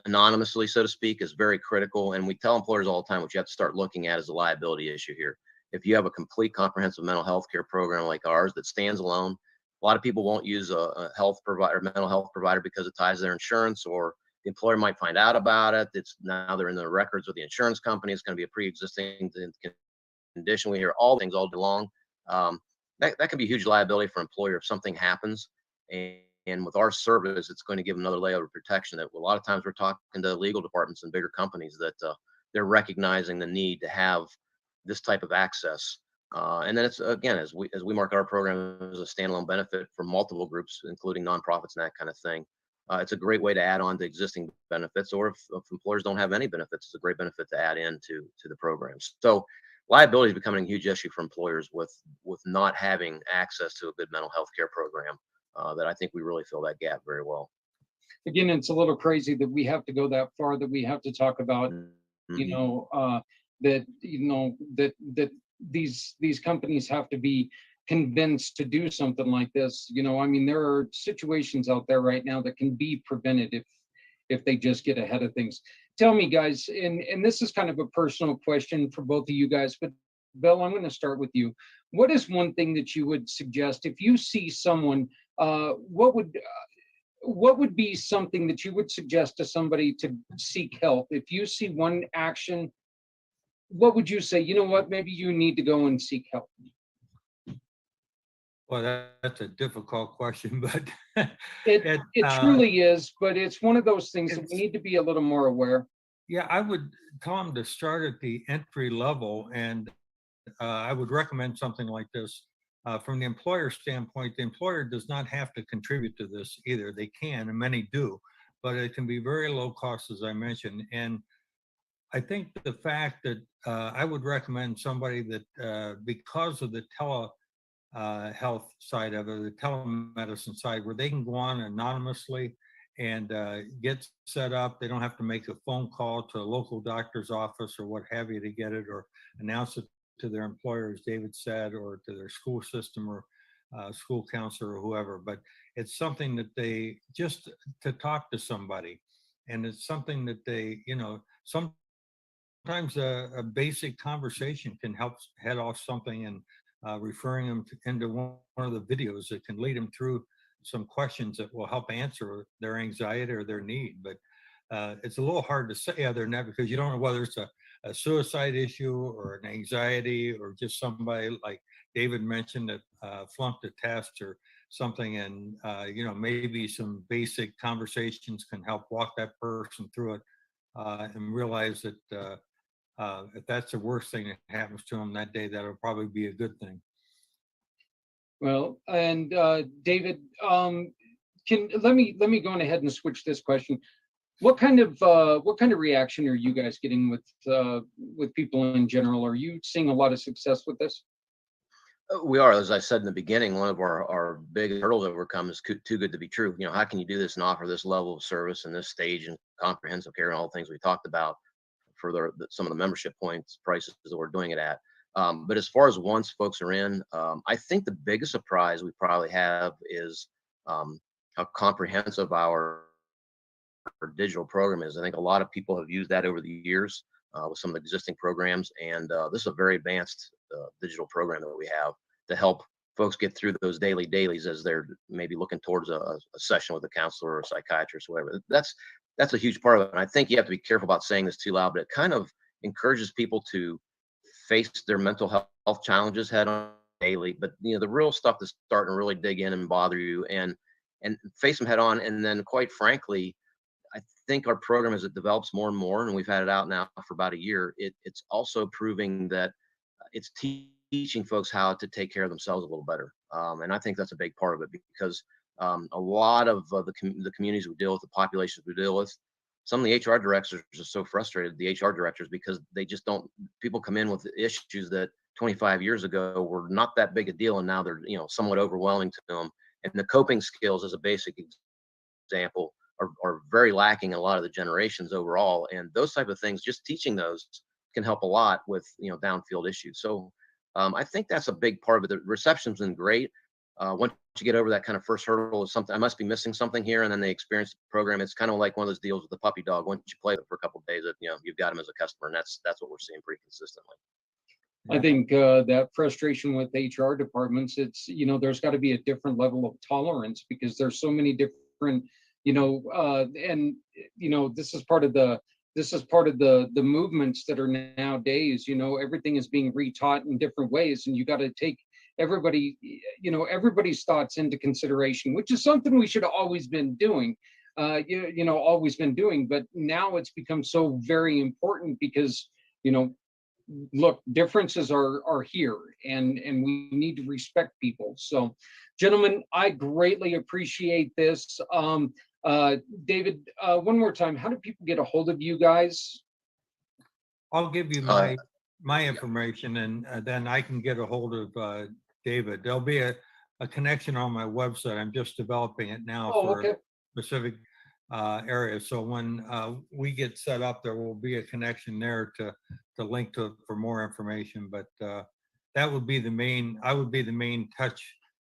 anonymously, so to speak, is very critical. And we tell employers all the time, what you have to start looking at is a liability issue here. If you have a complete comprehensive mental health care program like ours that stands alone, a lot of people won't use a health provider, mental health provider, because it ties to their insurance, or the employer might find out about it. Now they're in the records with the insurance company. It's going to be a pre-existing condition. We hear all things all day long. That can be a huge liability for an employer if something happens. And with our service, it's going to give another layer of protection that a lot of times we're talking to legal departments and bigger companies that they're recognizing the need to have this type of access. And then it's, again, as we market our program as a standalone benefit for multiple groups, including nonprofits and that kind of thing. It's a great way to add on to existing benefits, or if employers don't have any benefits, it's a great benefit to add into the programs. So liability is becoming a huge issue for employers with not having access to a good mental health care program that I think we really fill that gap very well. Again, it's a little crazy that we have to go that far, that we have to talk about, that these companies have to be convinced to do something like this. I mean, there are situations out there right now that can be prevented if they just get ahead of things. Tell me, guys, and this is kind of a personal question for both of you guys, but Bill, I'm going to start with you. What is one thing that you would suggest if you see someone? What would be something that you would suggest to somebody to seek help? If you see one action, what would you say? You know what? Maybe you need to go and seek help. Well, that's a difficult question, but it truly is. But it's one of those things that we need to be a little more aware. Yeah, I would tell them to start at the entry level and I would recommend something like this. From the employer standpoint, the employer does not have to contribute to this either. They can, and many do, but it can be very low cost, as I mentioned. And I think the fact that I would recommend somebody that because of the health side of it, the telemedicine side, where they can go on anonymously and get set up. They don't have to make a phone call to a local doctor's office or what have you to get it, or announce it to their employer, as David said, or to their school system or school counselor or whoever. But it's something that they just to talk to somebody. And it's something that they, sometimes a basic conversation can help head off something, and referring them into one of the videos that can lead them through some questions that will help answer their anxiety or their need. But it's a little hard to say other than that, because you don't know whether it's a suicide issue or an anxiety, or just somebody like David mentioned that flunked a test or something. And, maybe some basic conversations can help walk that person through it, and realize that if that's the worst thing that happens to them that day, that'll probably be a good thing. Well, and David, can let me go on ahead and switch this question. What kind of reaction are you guys getting with people in general? Are you seeing a lot of success with this? We are, as I said in the beginning, one of our big hurdles to overcome is too good to be true. How can you do this and offer this level of service and this stage and comprehensive care and all the things we talked about for some of the membership points prices that we're doing it at. But as far as once folks are in, I think the biggest surprise we probably have is how comprehensive our digital program is. I think a lot of people have used that over the years with some of the existing programs, and this is a very advanced digital program that we have to help folks get through those dailies as they're maybe looking towards a session with a counselor or a psychiatrist or whatever. That's a huge part of it. And I think you have to be careful about saying this too loud, but it kind of encourages people to face their mental health challenges head on daily. But the real stuff that's starting to really dig in and bother you, and face them head on. And then, quite frankly, I think our program, as it develops more and more, and we've had it out now for about a year, it's also proving that it's teaching folks how to take care of themselves a little better. And I think that's a big part of it, because a lot of the communities we deal with, the populations we deal with, some of the HR directors are so frustrated, the HR directors, because they just don't, people come in with issues that 25 years ago were not that big a deal, and now they're, somewhat overwhelming to them. And the coping skills, as a basic example, are very lacking in a lot of the generations overall. And those type of things, just teaching those can help a lot with, downfield issues. So I think that's a big part of it. The reception's been great. Once you get over that kind of first hurdle of something, I must be missing something here, and then they experience the program. It's kind of like one of those deals with the puppy dog. Once you play it for a couple of days, you've got them as a customer, and that's what we're seeing pretty consistently. I think that frustration with HR departments, it's, there's got to be a different level of tolerance, because there's so many different, and this is part of the movements that are nowadays. Everything is being retaught in different ways, and you got to take everybody's thoughts into consideration, which is something we should have always been doing. Always been doing, but now it's become so very important, because look, differences are here, and we need to respect people. So, gentlemen, I greatly appreciate this. David, one more time, how do people get a hold of you guys? I'll give you my information, and then I can get a hold of David. There'll be a connection on my website. I'm just developing it now for a specific area. So when we get set up, there will be a connection there to link to for more information. But that would be the main. I would be the main touch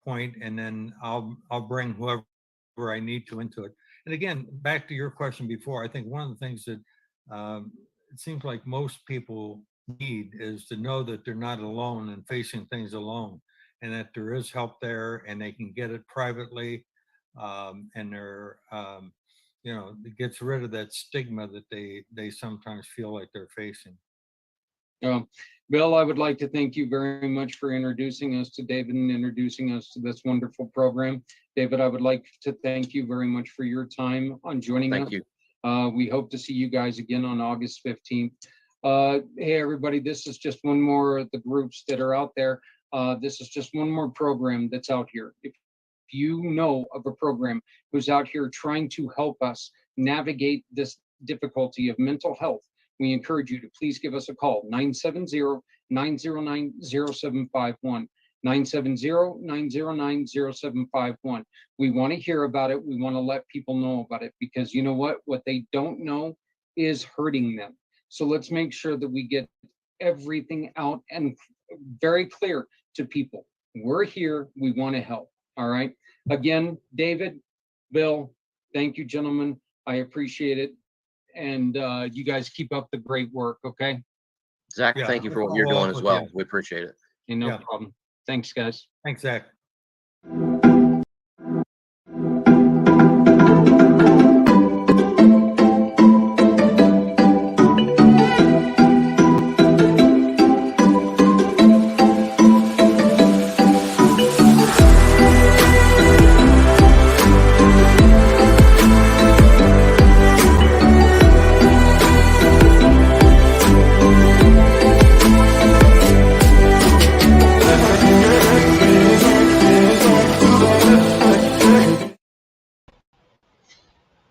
point, and then I'll bring whoever I need to into it. And again, back to your question before, I think one of the things that it seems like most people need is to know that they're not alone and facing things alone, and that there is help there, and they can get it privately, and they're it gets rid of that stigma that they sometimes feel like they're facing. Bill, I would like to thank you very much for introducing us to David and introducing us to this wonderful program. David, I would like to thank you very much for your time on joining us. Thank you. We hope to see you guys again on August 15th. Hey, everybody, this is just one more of the groups that are out there. This is just one more program that's out here. If you know of a program who's out here trying to help us navigate this difficulty of mental health, we encourage you to please give us a call, 970-909-0751. 970-909-0751. We want to hear about it. We want to let people know about it, because you know what they don't know is hurting them. So let's make sure that we get everything out and very clear to people. We're here. We want to help. All right. Again, David, Bill, thank you, gentlemen. I appreciate it. And you guys keep up the great work. Okay. Zach, Yeah, thank you for what I'll you're follow doing up as with well. you. We appreciate it. And no Yeah. problem. Thanks, guys. Thanks, Zach.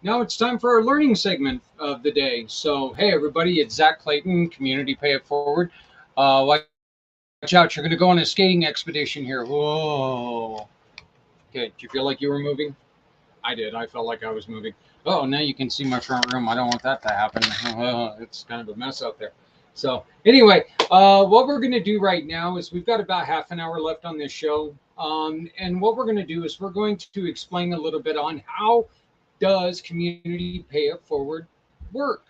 Now it's time for our learning segment of the day. So, hey, everybody, it's Zach Clayton, Community Pay It Forward. Watch out, you're going to go on a skating expedition here. Whoa. Okay, do you feel like you were moving? I did. I felt like I was moving. Oh, now you can see my front room. I don't want that to happen. It's kind of a mess out there. So, anyway, what we're going to do right now is we've got about half an hour left on this show. And what we're going to do is we're going to explain a little bit on how does Community Pay It Forward work.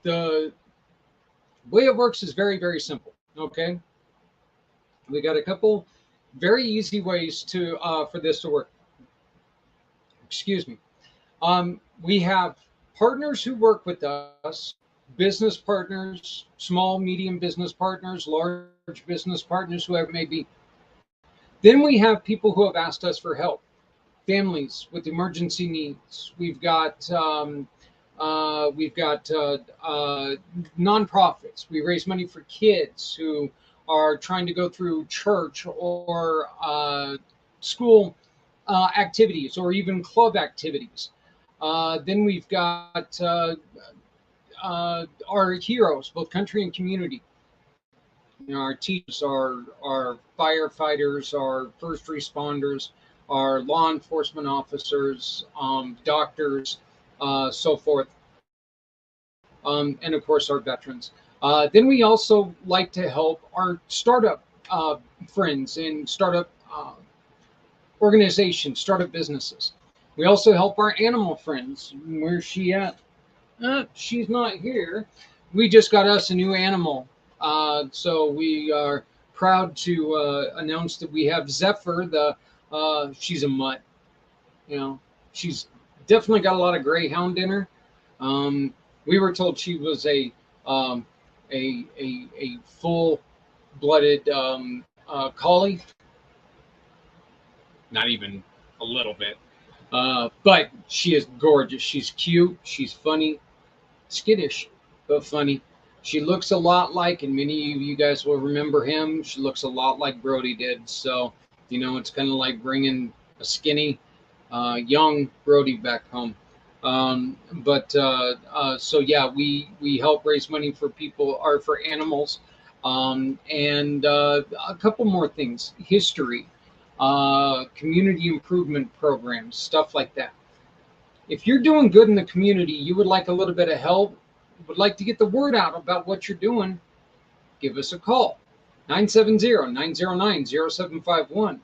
The way it works is very, very simple. Okay, we got a couple very easy ways to for this to work. Excuse me. We have partners who work with us, business partners, small, medium business partners, large business partners, whoever it may be. Then we have people who have asked us for help. Families with emergency needs. We've got nonprofits. We raise money for kids who are trying to go through church or school activities or even club activities. Then we've got our heroes, both country and community. You know, our teachers, our firefighters, our first responders, our law enforcement officers, doctors, so forth, and of course our veterans. Then we also like to help our startup friends and startup organizations, startup businesses. We also help our animal friends. Where's she at? She's not here. We just got us a new animal. So we are proud to announce that we have Zephyr. She's a mutt. You know, she's definitely got a lot of greyhound in her. We were told she was a full-blooded collie. Not even a little bit. But she is gorgeous. She's cute. She's funny, skittish, but funny. She looks a lot like, and many of you guys will remember him, she looks a lot like Brody did. So, you know, it's kind of like bringing a skinny, young Brody back home. So yeah, we help raise money for people or for animals, and a couple more things: history, community improvement programs, stuff like that. If you're doing good in the community, you would like a little bit of help, would like to get the word out about what you're doing, give us a call. 970-909-0751.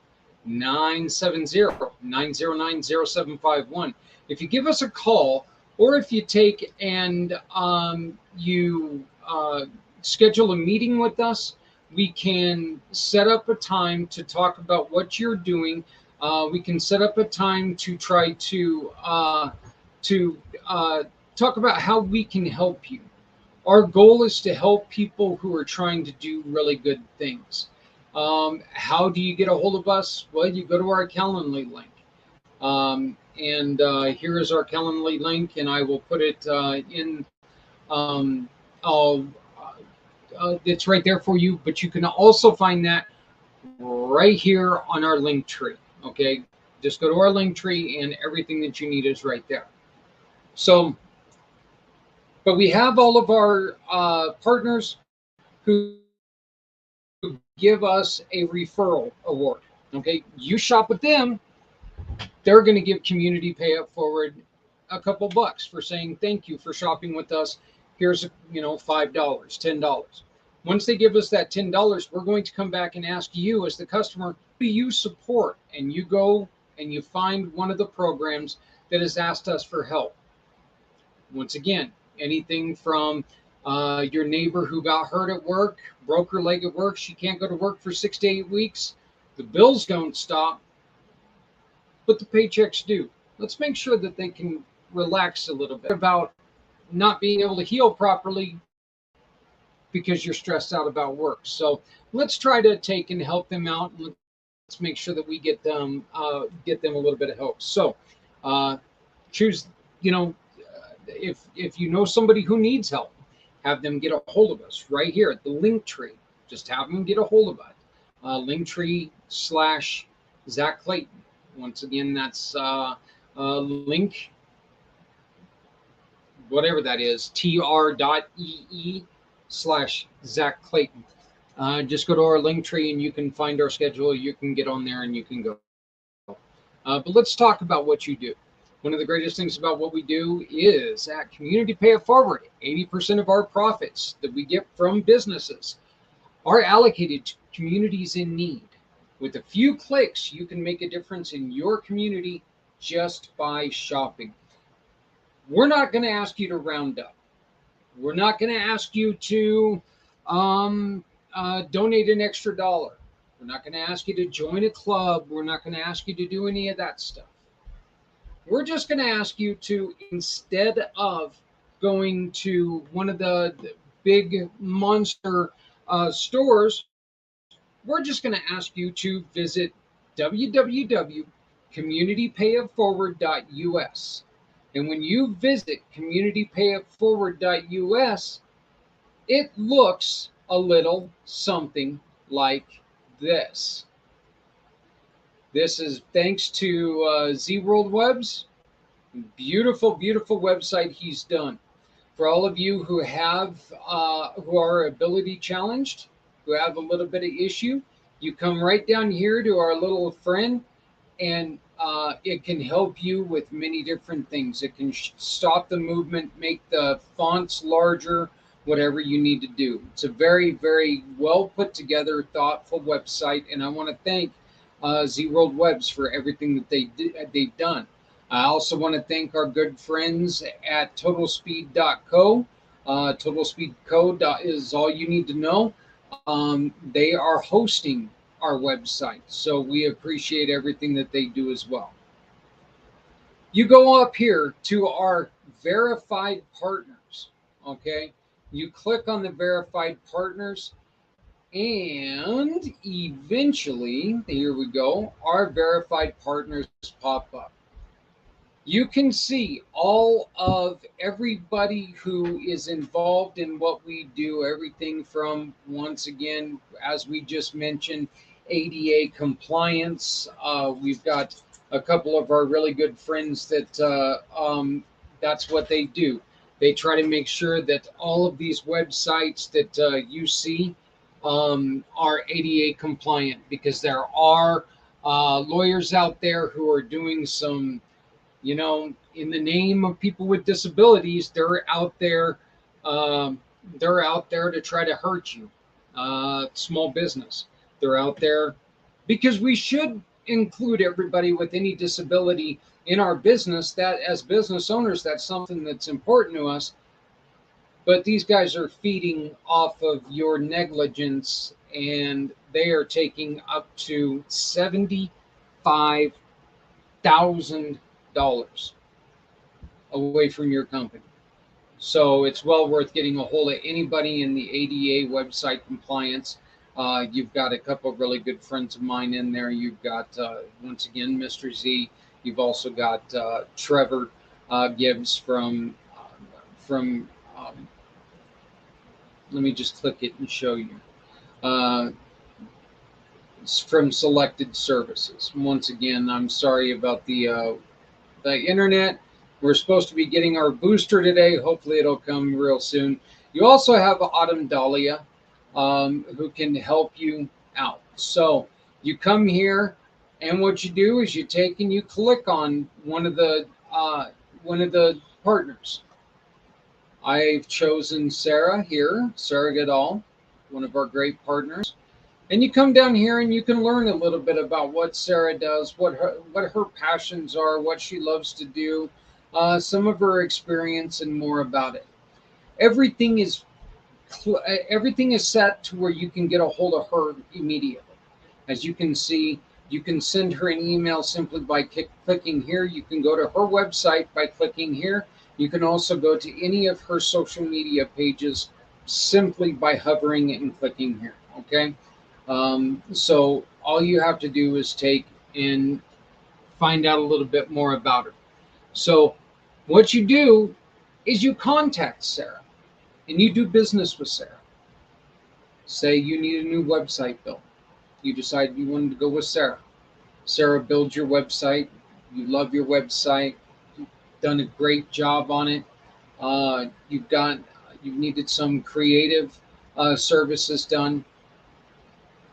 970-909-0751. If you give us a call, or if you take and you schedule a meeting with us, we can set up a time to talk about what you're doing. We can set up a time to try to talk about how we can help you. Our goal is to help people who are trying to do really good things. How do you get a hold of us? Well, you go to our Calendly link. And here is our Calendly link, and I will put it in Um, uh, it's right there for you, but you can also find that right here on our link tree. Okay, just go to our link tree, and everything that you need is right there. So, but we have all of our partners who give us a referral award. Okay, you shop with them, they're going to give Community Pay Up Forward a couple bucks for saying thank you for shopping with us. Here's $5, $10. Once they give us that $10, we're going to come back and ask you as the customer, who do you support? And you go and you find one of the programs that has asked us for help. Once again, anything from your neighbor who got hurt at work, broke her leg at work, she can't go to work for 6 to 8 weeks. The bills don't stop, but the paychecks do. Let's make sure that they can relax a little bit about not being able to heal properly because you're stressed out about work. So let's try to take and help them out. Let's make sure that we get them a little bit of help. So choose, if you know somebody who needs help, have them get a hold of us right here at the link tree. Just have them get a hold of us. Linktree/Zach Clayton. Once again, that's link, whatever that is, tr.ee/Zach Clayton. Just go to our link tree and you can find our schedule. You can get on there and you can go. But let's talk about what you do. One of the greatest things about what we do is at Community Pay It Forward, 80% of our profits that we get from businesses are allocated to communities in need. With a few clicks, you can make a difference in your community just by shopping. We're not going to ask you to round up. We're not going to ask you to donate an extra dollar. We're not going to ask you to join a club. We're not going to ask you to do any of that stuff. We're just going to ask you to, instead of going to one of the big monster stores, we're just going to ask you to visit www.communitypayitforward.us. And when you visit communitypayitforward.us, it looks a little something like this. This is thanks to Z World Webs. Beautiful, beautiful website he's done. For all of you who are ability challenged, who have a little bit of issue, you come right down here to our little friend, and it can help you with many different things. It can stop the movement, make the fonts larger, whatever you need to do. It's a very, very well put together, thoughtful website, and I want to thank Z World Webs for everything that they've done. I also want to thank our good friends at TotalSpeed.co. TotalSpeed.co is all you need to know. They are hosting our website, so we appreciate everything that they do as well. You go up here to our verified partners, okay? You click on the verified partners, and eventually, here we go, our verified partners pop up. You can see all of everybody who is involved in what we do, everything from, once again, as we just mentioned, ADA compliance. We've got a couple of our really good friends that that's what they do. They try to make sure that all of these websites that you see are ADA compliant, because there are lawyers out there who are doing some, in the name of people with disabilities, they're out there to try to hurt you. Small business. They're out there because we should include everybody with any disability in our business. That as business owners, that's something that's important to us. But these guys are feeding off of your negligence, and they are taking up to $75,000 away from your company. So it's well worth getting a hold of anybody in the ADA website compliance. You've got a couple of really good friends of mine in there. You've got, once again, Mr. Z. You've also got Trevor Gibbs from Let me just click it and show you. It's from selected services. Once again, I'm sorry about the internet. We're supposed to be getting our booster today. Hopefully, it'll come real soon. You also have Autumn Dahlia, who can help you out. So you come here, and what you do is you take and you click on one of the partners. I've chosen Sarah here, Sarah Goodall, one of our great partners. And you come down here and you can learn a little bit about what Sarah does, what her passions are, what she loves to do, some of her experience, and more about it. Everything is everything is set to where you can get a hold of her immediately. As you can see, you can send her an email simply by clicking here. You can go to her website by clicking here. You can also go to any of her social media pages simply by hovering and clicking here. Okay. So all you have to do is take and find out a little bit more about her. So what you do is you contact Sarah and you do business with Sarah. Say you need a new website built. You decide you wanted to go with Sarah. Sarah builds your website. You love your website. You've done a great job on it. You needed some creative services done.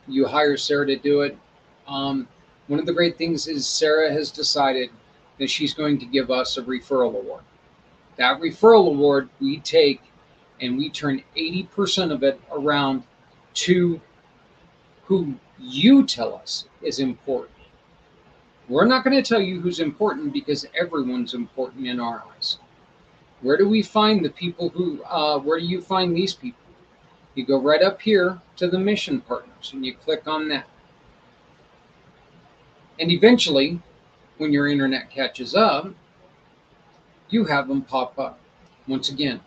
You hire Sarah to do it. One of the great things is Sarah has decided that she's going to give us a referral award. That referral award we take and we turn 80% of it around to who you tell us is important. We're not going to tell you who's important because everyone's important in our eyes. Where do we find the people where do you find these people? You go right up here to the mission partners and you click on that. And eventually, when your internet catches up, you have them pop up. Once again,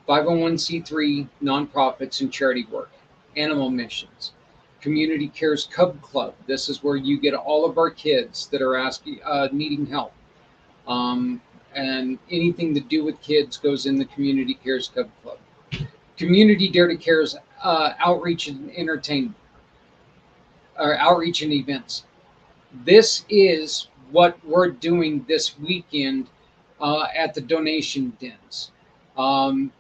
501c3 nonprofits and charity work, animal missions, Community Cares Cub Club. This is where you get all of our kids that are needing help. And anything to do with kids goes in the Community Cares Cub Club. Community Dare to Cares outreach and entertainment, or outreach and events. This is what we're doing this weekend at the donation dens.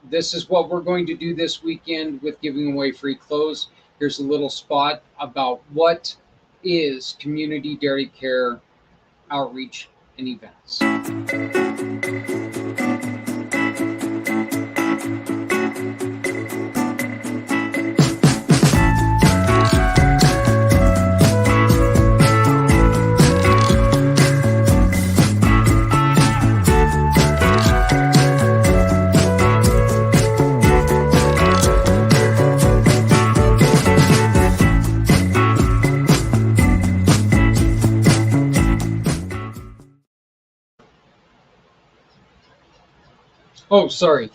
This is what we're going to do this weekend with giving away free clothes. Here's a little spot about what is Community Dare to Care outreach and events. Oh, sorry.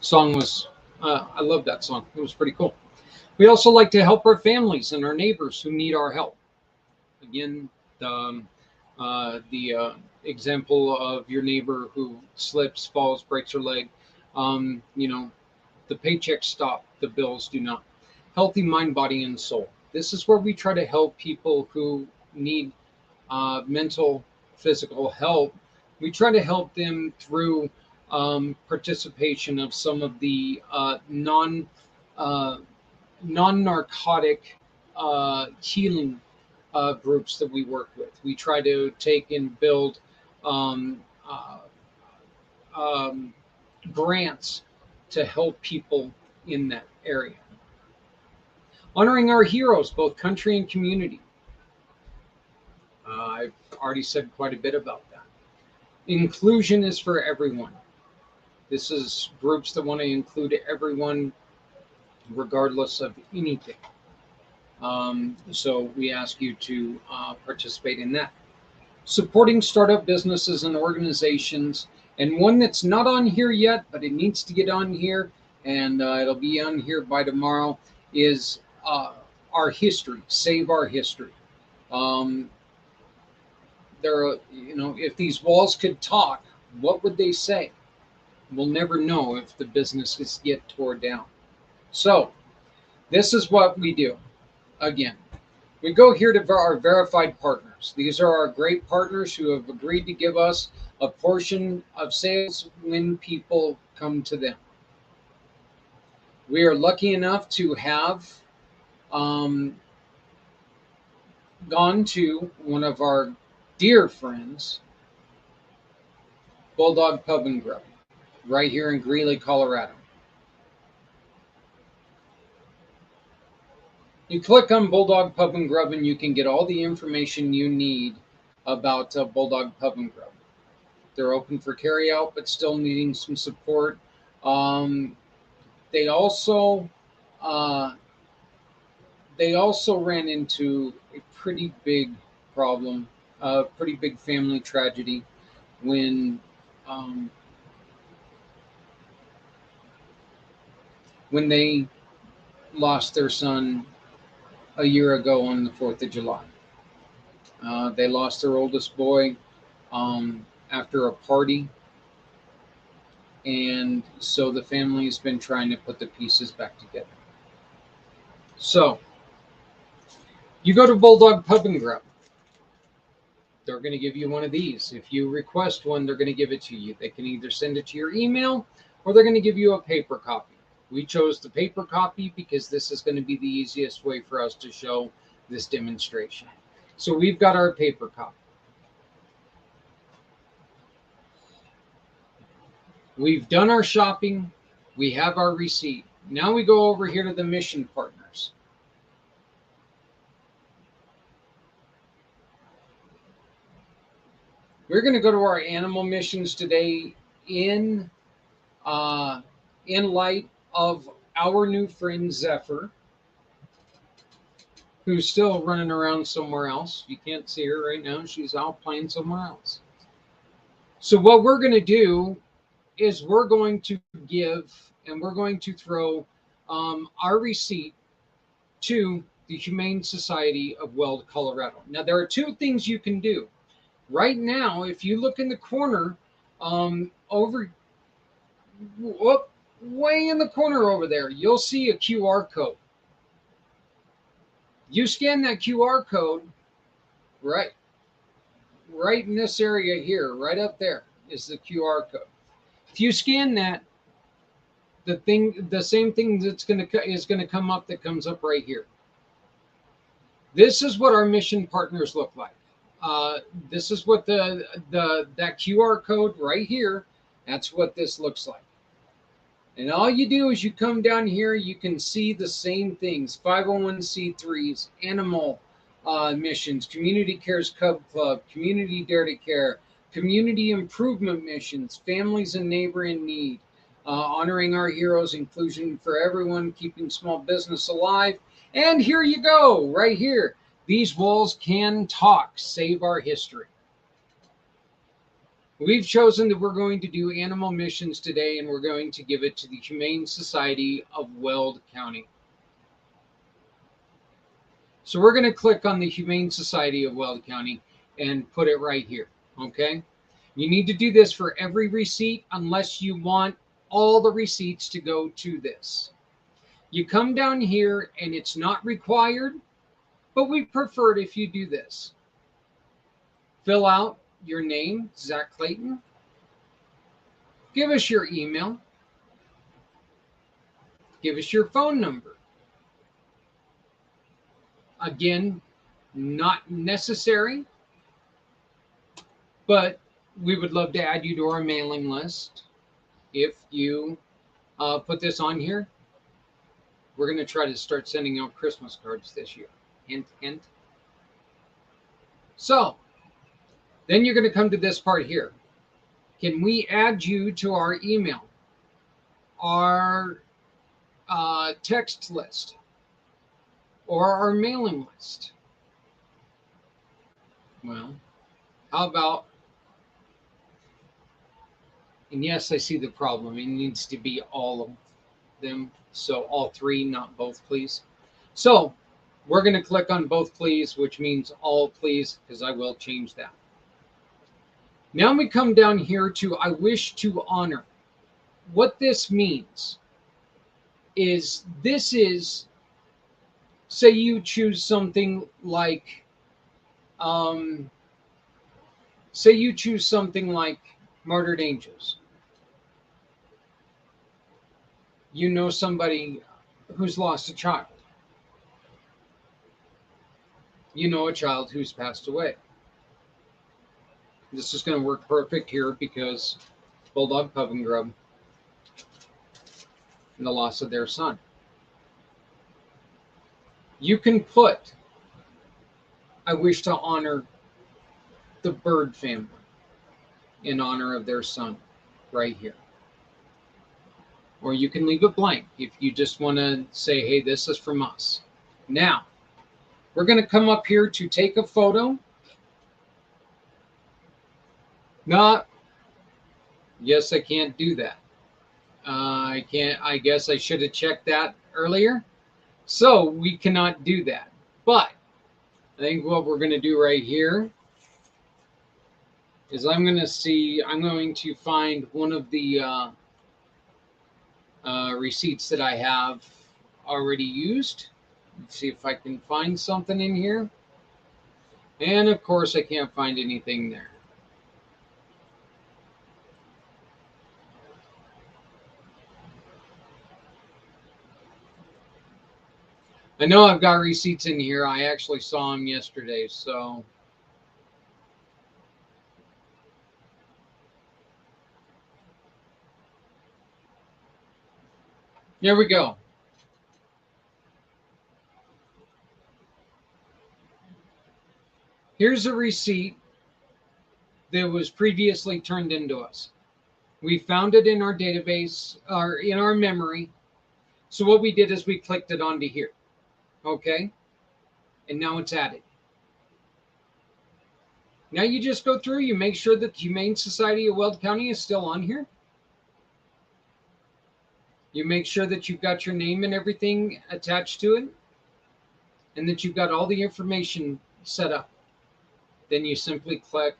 Song was, I love that song. It was pretty cool. We also like to help our families and our neighbors who need our help. Again, the example of your neighbor who slips, falls, breaks her leg. The paychecks stop, the bills do not. Healthy mind, body, and soul. This is where we try to help people who need mental, physical help. We try to help them through participation of some of the non-narcotic healing groups that we work with. We try to take and build grants to help people in that area. Honoring our heroes, both country and community. I've already said quite a bit about that. Inclusion is for everyone. This is groups that want to include everyone regardless of anything. So we ask you to participate in that. Supporting startup businesses and organizations. And one that's not on here yet, but it needs to get on here, and it'll be on here by tomorrow, is our history. Save our history. If these walls could talk, what would they say? We'll never know if the businesses get torn down. So This is what we do. Again, we go here to our verified partners. These are our great partners who have agreed to give us a portion of sales when people come to them. We are lucky enough to have um, gone to one of our dear friends, Bulldog Pub and Grub, right here in Greeley, Colorado. You click on Bulldog Pub and Grub and you can get all the information you need about Bulldog Pub and Grub. They're open for carry out, but still needing some support. Um, they also uh, they also ran into a pretty big problem, a pretty big family tragedy when um, they lost their son a year ago on the 4th of July. They lost their oldest boy after a party. And so the family has been trying to put the pieces back together. So you go to Bulldog Pub and Grub. They're going to give you one of these. If you request one, they're going to give it to you. They can either send it to your email or they're going to give you a paper copy. We chose the paper copy because this is going to be the easiest way for us to show this demonstration. So we've got our paper copy. We've done our shopping. We have our receipt. Now we go over here to the mission partners. We're going to go to our animal missions today in light of our new friend Zephyr, who's still running around somewhere else. You can't see her right now. She's out playing somewhere else. So what we're going to do is we're going to give and we're going to throw our receipt to the Humane Society of Weld, Colorado. Now, there are two things you can do. Right now, if you look in the corner way in the corner over there, you'll see a QR code. You scan that QR code right in this area here, right up there is the QR code. If you scan that, the same thing is going to come up that comes up right here. This is what our mission partners look like. This is what that QR code right here. That's what this looks like. And all you do is you come down here, you can see the same things: 501c3s, animal missions, Community Cares Cub Club, Community Dare to Care, community improvement missions, families and neighbor in need, honoring our heroes, inclusion for everyone, keeping small business alive. And here you go, right here. These walls can talk, save our history. We've chosen that we're going to do animal missions today, and we're going to give it to the Humane Society of Weld County. So we're going to click on the Humane Society of Weld County and put it right here, okay? You need to do this for every receipt unless you want all the receipts to go to this. You come down here, and it's not required, but we prefer it if you do this. Fill out your name, Zach Clayton. Give us your email. Give us your phone number. Again, not necessary, but we would love to add you to our mailing list. If you put this on here, we're going to try to start sending out Christmas cards this year. Hint, hint. So, then you're going to come to this part here. Can we add you to our email, our text list, or our mailing list? Well, how about, and yes, I see the problem. It needs to be all of them. So all three, not both, please. So we're going to click on both, please, which means all, please, because I will change that. Now we come down here to I wish to honor. What this means is this is say you choose something like, um, say you choose something like Martyred Angels. You know somebody who's lost a child. You know a child who's passed away. This is going to work perfect here because Bulldog Pub and Grub and the loss of their son. You can put, I wish to honor the Bird family in honor of their son right here. Or you can leave it blank if you just want to say, hey, this is from us. Now, we're going to come up here to take a photo. No, yes, I can't do that. I can't, I guess I should have checked that earlier. So we cannot do that. But I think what we're going to do right here is I'm going to find one of the receipts that I have already used. Let's see if I can find something in here. And of course, I can't find anything there. I know I've got receipts in here. I actually saw them yesterday, so. Here we go. Here's a receipt that was previously turned into us. We found it in our database or in our memory. So what we did is we clicked it onto here. Okay. And now it's added. Now you just go through, you make sure that the Humane Society of Weld County is still on here. You make sure that you've got your name and everything attached to it, and that you've got all the information set up. Then you simply click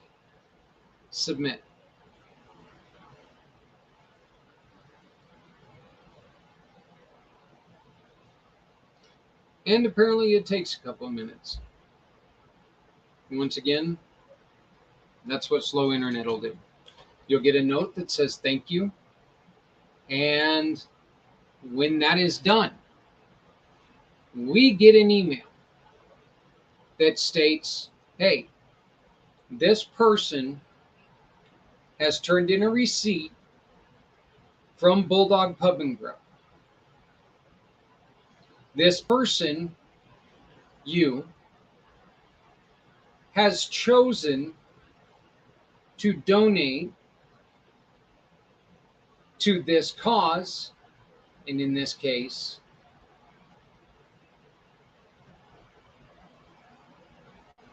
submit. And apparently it takes a couple of minutes. Once again, that's what slow internet will do. You'll get a note that says thank you. And when that is done, we get an email that states, hey, this person has turned in a receipt from Bulldog Pub and Grub. This person, you, has chosen to donate to this cause, and in this case,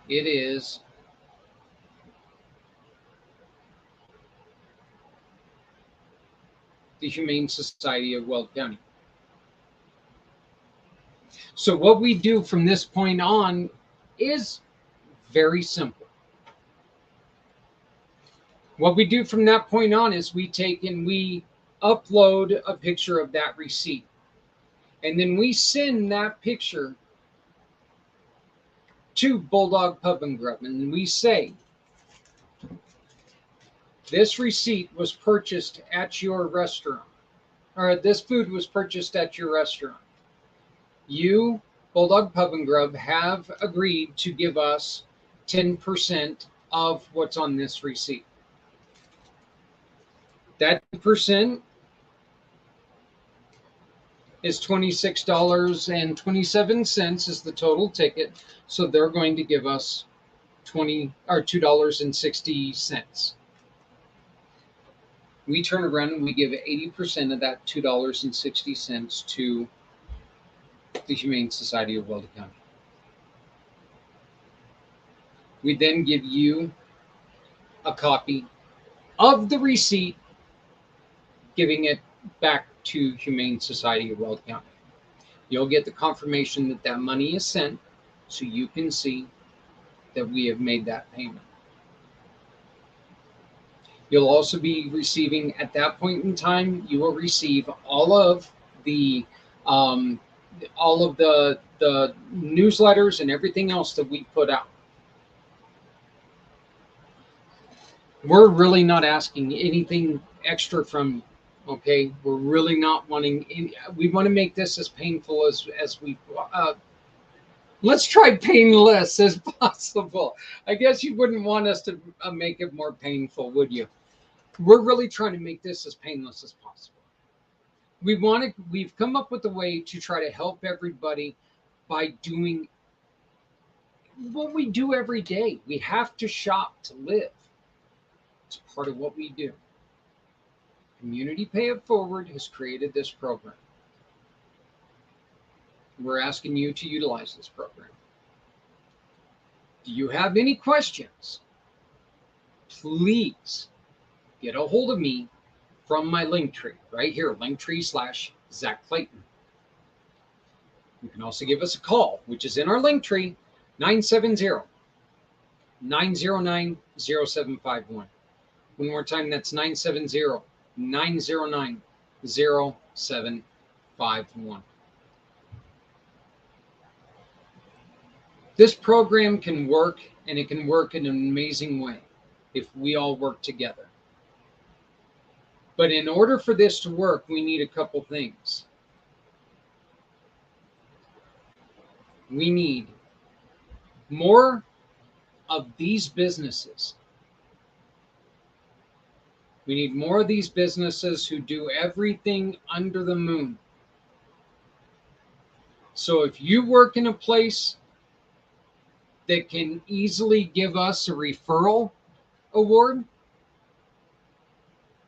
it is the Humane Society of Weld County. So what we do from this point on is very simple. What we do from that point on is we take and we upload a picture of that receipt. And then we send that picture to Bulldog Pub and Grub. And we say, this receipt was purchased at your restaurant, or this food was purchased at your restaurant. You, Bulldog Pub and Grub, have agreed to give us 10% of what's on this receipt. That percent is $26.27 is the total ticket. So they're going to give us $2.60. We turn around and we give 80% of that $2.60 to the Humane Society of Weld County. We then give you a copy of the receipt, giving it back to Humane Society of Weld County. You'll get the confirmation that that money is sent, so you can see that we have made that payment. You'll also be receiving, at that point in time, you will receive all of the the newsletters and everything else that we put out. We're really not asking anything extra from you, okay? We're really not wanting any, we want to make this as painful as we let's try painless as possible. I guess you wouldn't want us to make it more painful, would you? We're really trying to make this as painless as possible. We've come up with a way to try to help everybody by doing what we do every day. We have to shop to live. It's part of what we do. Community Pay It Forward has created this program. We're asking you to utilize this program. Do you have any questions? Please get a hold of me from my link tree right here, linktree/Zach Clayton. You can also give us a call, which is in our link tree, 970-909-0751. One more time, that's 970-909-0751. This program can work, and it can work in an amazing way if we all work together. But in order for this to work, we need a couple things. We need more of these businesses. We need more of these businesses who do everything under the moon. So if you work in a place that can easily give us a referral award,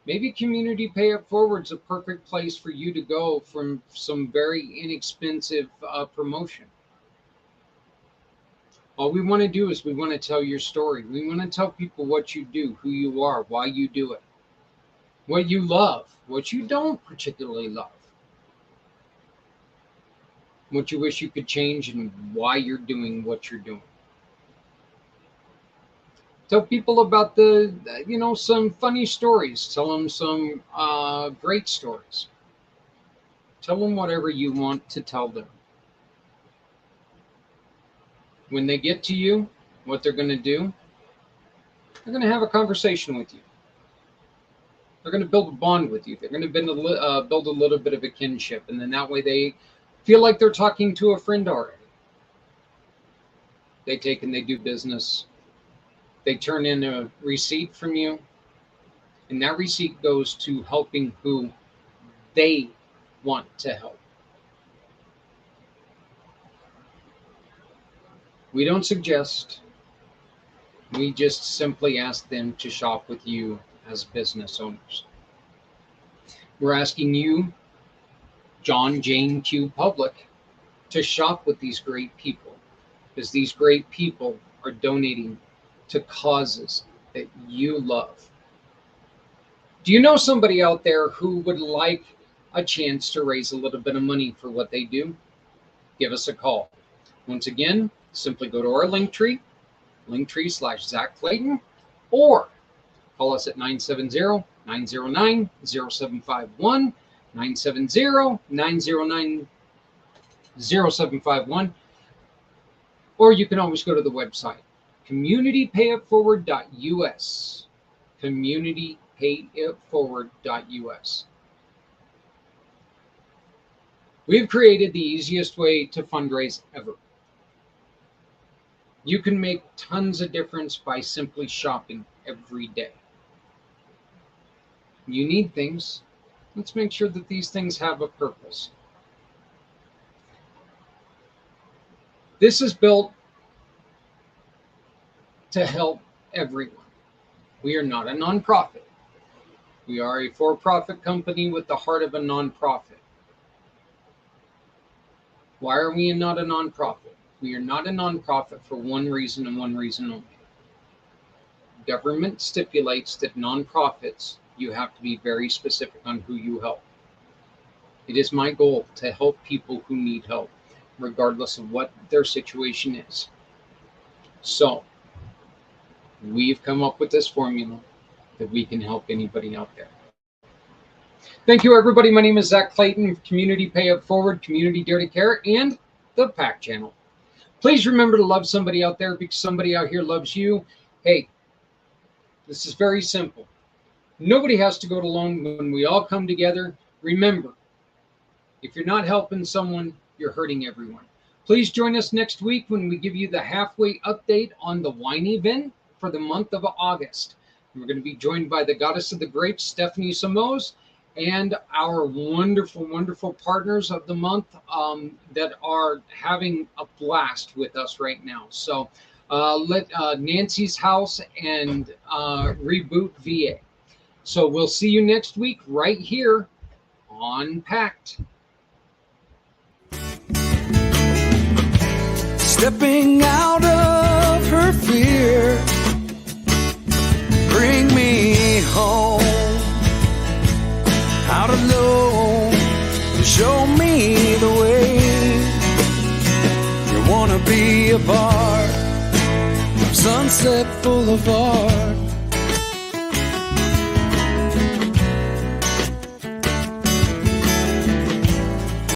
maybe Community Pay It Forward's a perfect place for you to go from some very inexpensive promotion. All we want to do is we want to tell your story. We want to tell people what you do, who you are, why you do it, what you love, what you don't particularly love, what you wish you could change, and why you're doing what you're doing. Tell people about some funny stories. Tell them some great stories. Tell them whatever you want to tell them. When they get to you, what they're going to do, they're going to have a conversation with you. They're going to build a bond with you. They're going to build a little bit of a kinship. And then that way they feel like they're talking to a friend already. They take and they do business. They turn in a receipt from you, and that receipt goes to helping who they want to help. We don't suggest. We just simply ask them to shop with you as business owners. We're asking you, John, Jane, Q public, to shop with these great people, because these great people are donating to causes that you love. Do you know somebody out there who would like a chance to raise a little bit of money for what they do? Give us a call. Once again, simply go to our link tree, linktree/Zach Clayton, or call us at 970-909-0751, 970-909-0751, or you can always go to the website, communitypayitforward.us, communitypayitforward.us. We've created the easiest way to fundraise ever. You can make tons of difference by simply shopping every day. You need things. Let's make sure that these things have a purpose. This is built to help everyone. We are not a nonprofit. We are a for-profit company with the heart of a nonprofit. Why are we not a nonprofit? We are not a nonprofit for one reason and one reason only. Government stipulates that nonprofits, you have to be very specific on who you help. It is my goal to help people who need help, regardless of what their situation is. So, we've come up with this formula that we can help anybody out there. Thank you, everybody. My name is Zach Clayton, Community Pay It Forward, Community Dare to Care, and the pACT channel. Please remember to love somebody out there because somebody out here loves you. Hey, this is very simple. Nobody has to go it alone when we all come together. Remember, if you're not helping someone, you're hurting everyone. Please join us next week when we give you the halfway update on the wine event for the month of August. We're going to be joined by the goddess of the grapes, Stephanie Samos, and our wonderful, wonderful partners of the month that are having a blast with us right now. So let Nancy's House and Reboot VA. So we'll see you next week right here on pACT. Stepping out of her fear, bring me home, out alone, show me the way. You wanna be a part of Sunset Boulevard.